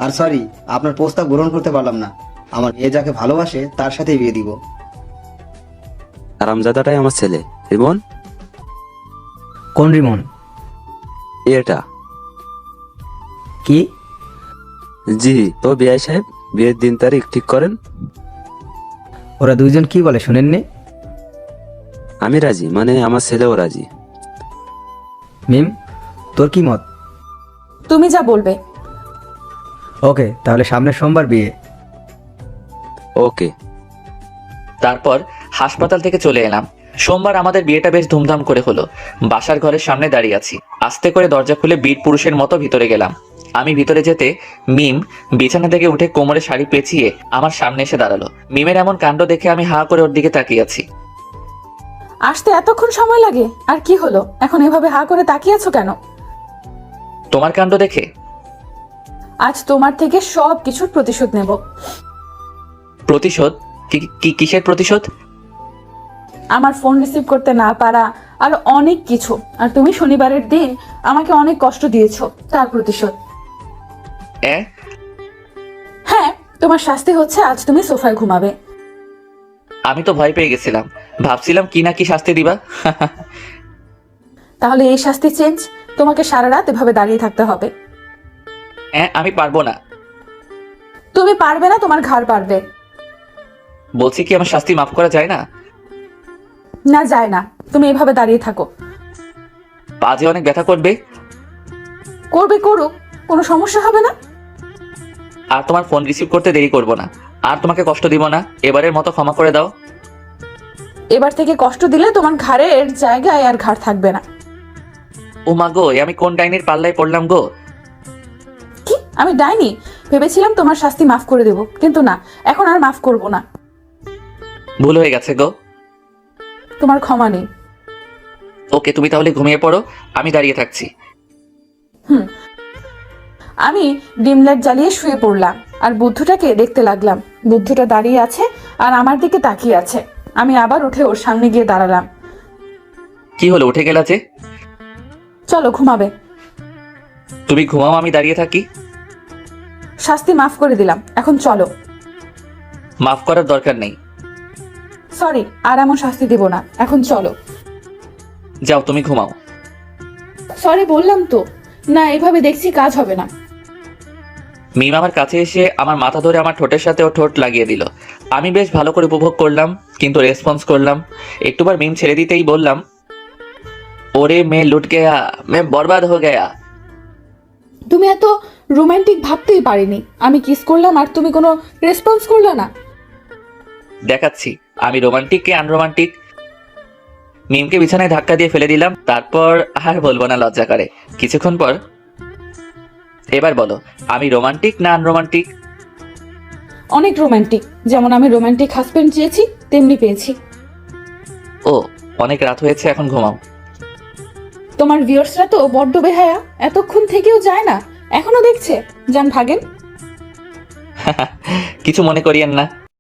আর সরি, আপনার প্রস্তাব গ্রহণ করতে পারলাম না। আমার মেয়ে যাকে ভালোবাসে তার সাথেই বিয়ে দিব। হারামজাদাটাই আমার ছেলে। রিমন? কোন রিমন? এটা। কি? জি, তো বিআই সাহেব বিয়ের দিন তারিখ ঠিক করেন। ওরা দুইজন কি বলে শুনেননি? আমি রাজি, মানে আমার ছেলেও রাজি। মিম, তোর কি মত? তুমি যা বলবে। ওকে, তাহলে সামনের সোমবার বিয়ে। ওকে। তারপর হাসপাতাল থেকে চলে এলাম। সোমবার আমাদের বিয়েটা বেশ ধুমধাম করে হলো। বাসার ঘরের সামনে দাঁড়িয়ে আছি, আস্তে করে দরজা খুলে বীর পুরুষের মতো ভিতরে গেলাম। আমি ভিতরে যেতে মিম বিছানা থেকে উঠে কোমরে শাড়ি পেঁচিয়ে আমার সামনে এসে দাঁড়ালো। মিমের এমন কাণ্ড দেখে আমি হা করে ওর দিকে তাকিয়ে আছি। আসতে এতক্ষণ সময় লাগে? আর কি হলো, এখন এভাবে হা করে তাকিয়ে আছো কেন? তোমার কাণ্ড দেখে? আজ তোমার থেকে সব কিছুর প্রতিশোধ নেব। প্রতিশোধ? কিসের প্রতিশোধ? আমার ফোন রিসিভ করতে না পারা আর অনেক কিছু। আর তুমি শনিবারের দিন আমাকে অনেক কষ্ট দিয়েছো, তার প্রতিশোধ। হ্যাঁ, তোমার শাস্তি হচ্ছে আজ তুমি সোফায় ঘুমাবে। আমি তো ভয় পেয়ে গেছিলাম, ভাবছিলাম কি না কি শাস্তি দিবা। তাহলে এই শাস্তি চেঞ্জ, তোমাকে সারা রাত এভাবে দাঁড়িয়ে থাকতে হবে। আমি পারবো না। তুমি পারবে না, তোমার ঘাড় পারবে। বলছি কি আমার শাস্তি মাফ করা যায় না? না, যায় না। তুমি এভাবে দাঁড়িয়ে থাকো। পাজে অনেক ব্যথা করবে। করবে, করুক, কোনো সমস্যা হবে না। আর তোমার ফোন রিসিভ করতে দেরি করব না, আর তোমাকে কষ্ট দিব না। এবারের মতো ক্ষমা করে দাও। এবার থেকে কষ্ট দিলে তোমার ঘাড়ের জায়গায় আর ঘাড় থাকবে না। ও মা গো, আমি কোন ডাইনির পাল্লায় পড়লাম গো? কি, আমি ডাইনি? ভেবেছিলাম তোমার শাস্তি মাফ করে দেব, কিন্তু না, এখন আর মাফ করব না। ভুল হয়ে গেছে গো। তোমার ক্ষমা নেই। ওকে, তুমি তাহলে ঘুমিয়ে পড়ো, আমি দাঁড়িয়ে থাকছি। আমি ডিম লাইট জ্বালিয়ে শুয়ে পড়লাম আর বুদ্ধুটাকে দেখতে লাগলাম। বুদ্ধুটা দাঁড়িয়ে আছে আর আমার দিকে তাকিয়ে আছে। আমি আবার উঠে ওর সামনে গিয়ে দাঁড়ালাম। কি হলো, উঠে গেলা যে? চলো ঘুমাবে। তুমি ঘুমাও, আমি দাঁড়িয়ে থাকি। শাস্তি মাফ করে দিলাম, এখন চলো। মাফ করার দরকার নেই। সরি, আর এমন শাস্তি দিব না, এখন চলো। যাও, তুমি ঘুমাও। সরি বললাম তো। না, এভাবে দেখছি কাজ হবে না। মিম আমার কাছে এসে আমার মাথা ধরে আমার ঠোঁটের সাথে ও ঠোঁট লাগিয়ে দিল। আমি বেশ ভালো করে উপভোগ করলাম, কিন্তু রেসপন্স করলাম। একটুবার মিম ছেড়ে দিতেই বললাম, ওরে মে লুট গেয়া, মে বরবাদ হো গেয়া। তুমি এত রোমান্টিক ভাবতেই পারিনি। আমি কিস করলাম আর তুমি কোনো রেসপন্স করলে না। দেখাচ্ছি আমি রোমান্টিক কে আনরোমান্টিক। মিমকে বিছানায় ধাক্কা দিয়ে ফেলে দিলাম, তারপর আর বলবো না, লজ্জা করে। কিছুক্ষণ পর, এবার বলো আমি রোমান্টিক না আনরোমান্টিক? অনেক রোমান্টিক। যেমন আমি রোমান্টিক হাজবেন্ড চেয়েছি তেমনি পেয়েছি। ও, অনেক রাত হয়েছে, এখন ঘুমাও। তোমার ভিউয়ার্সরা তো বড্ড বেহায়া, এতক্ষণ থেকেও যায় না, এখনো দেখছে। যান ভাগেন। কিছু মনে করিয়েন না,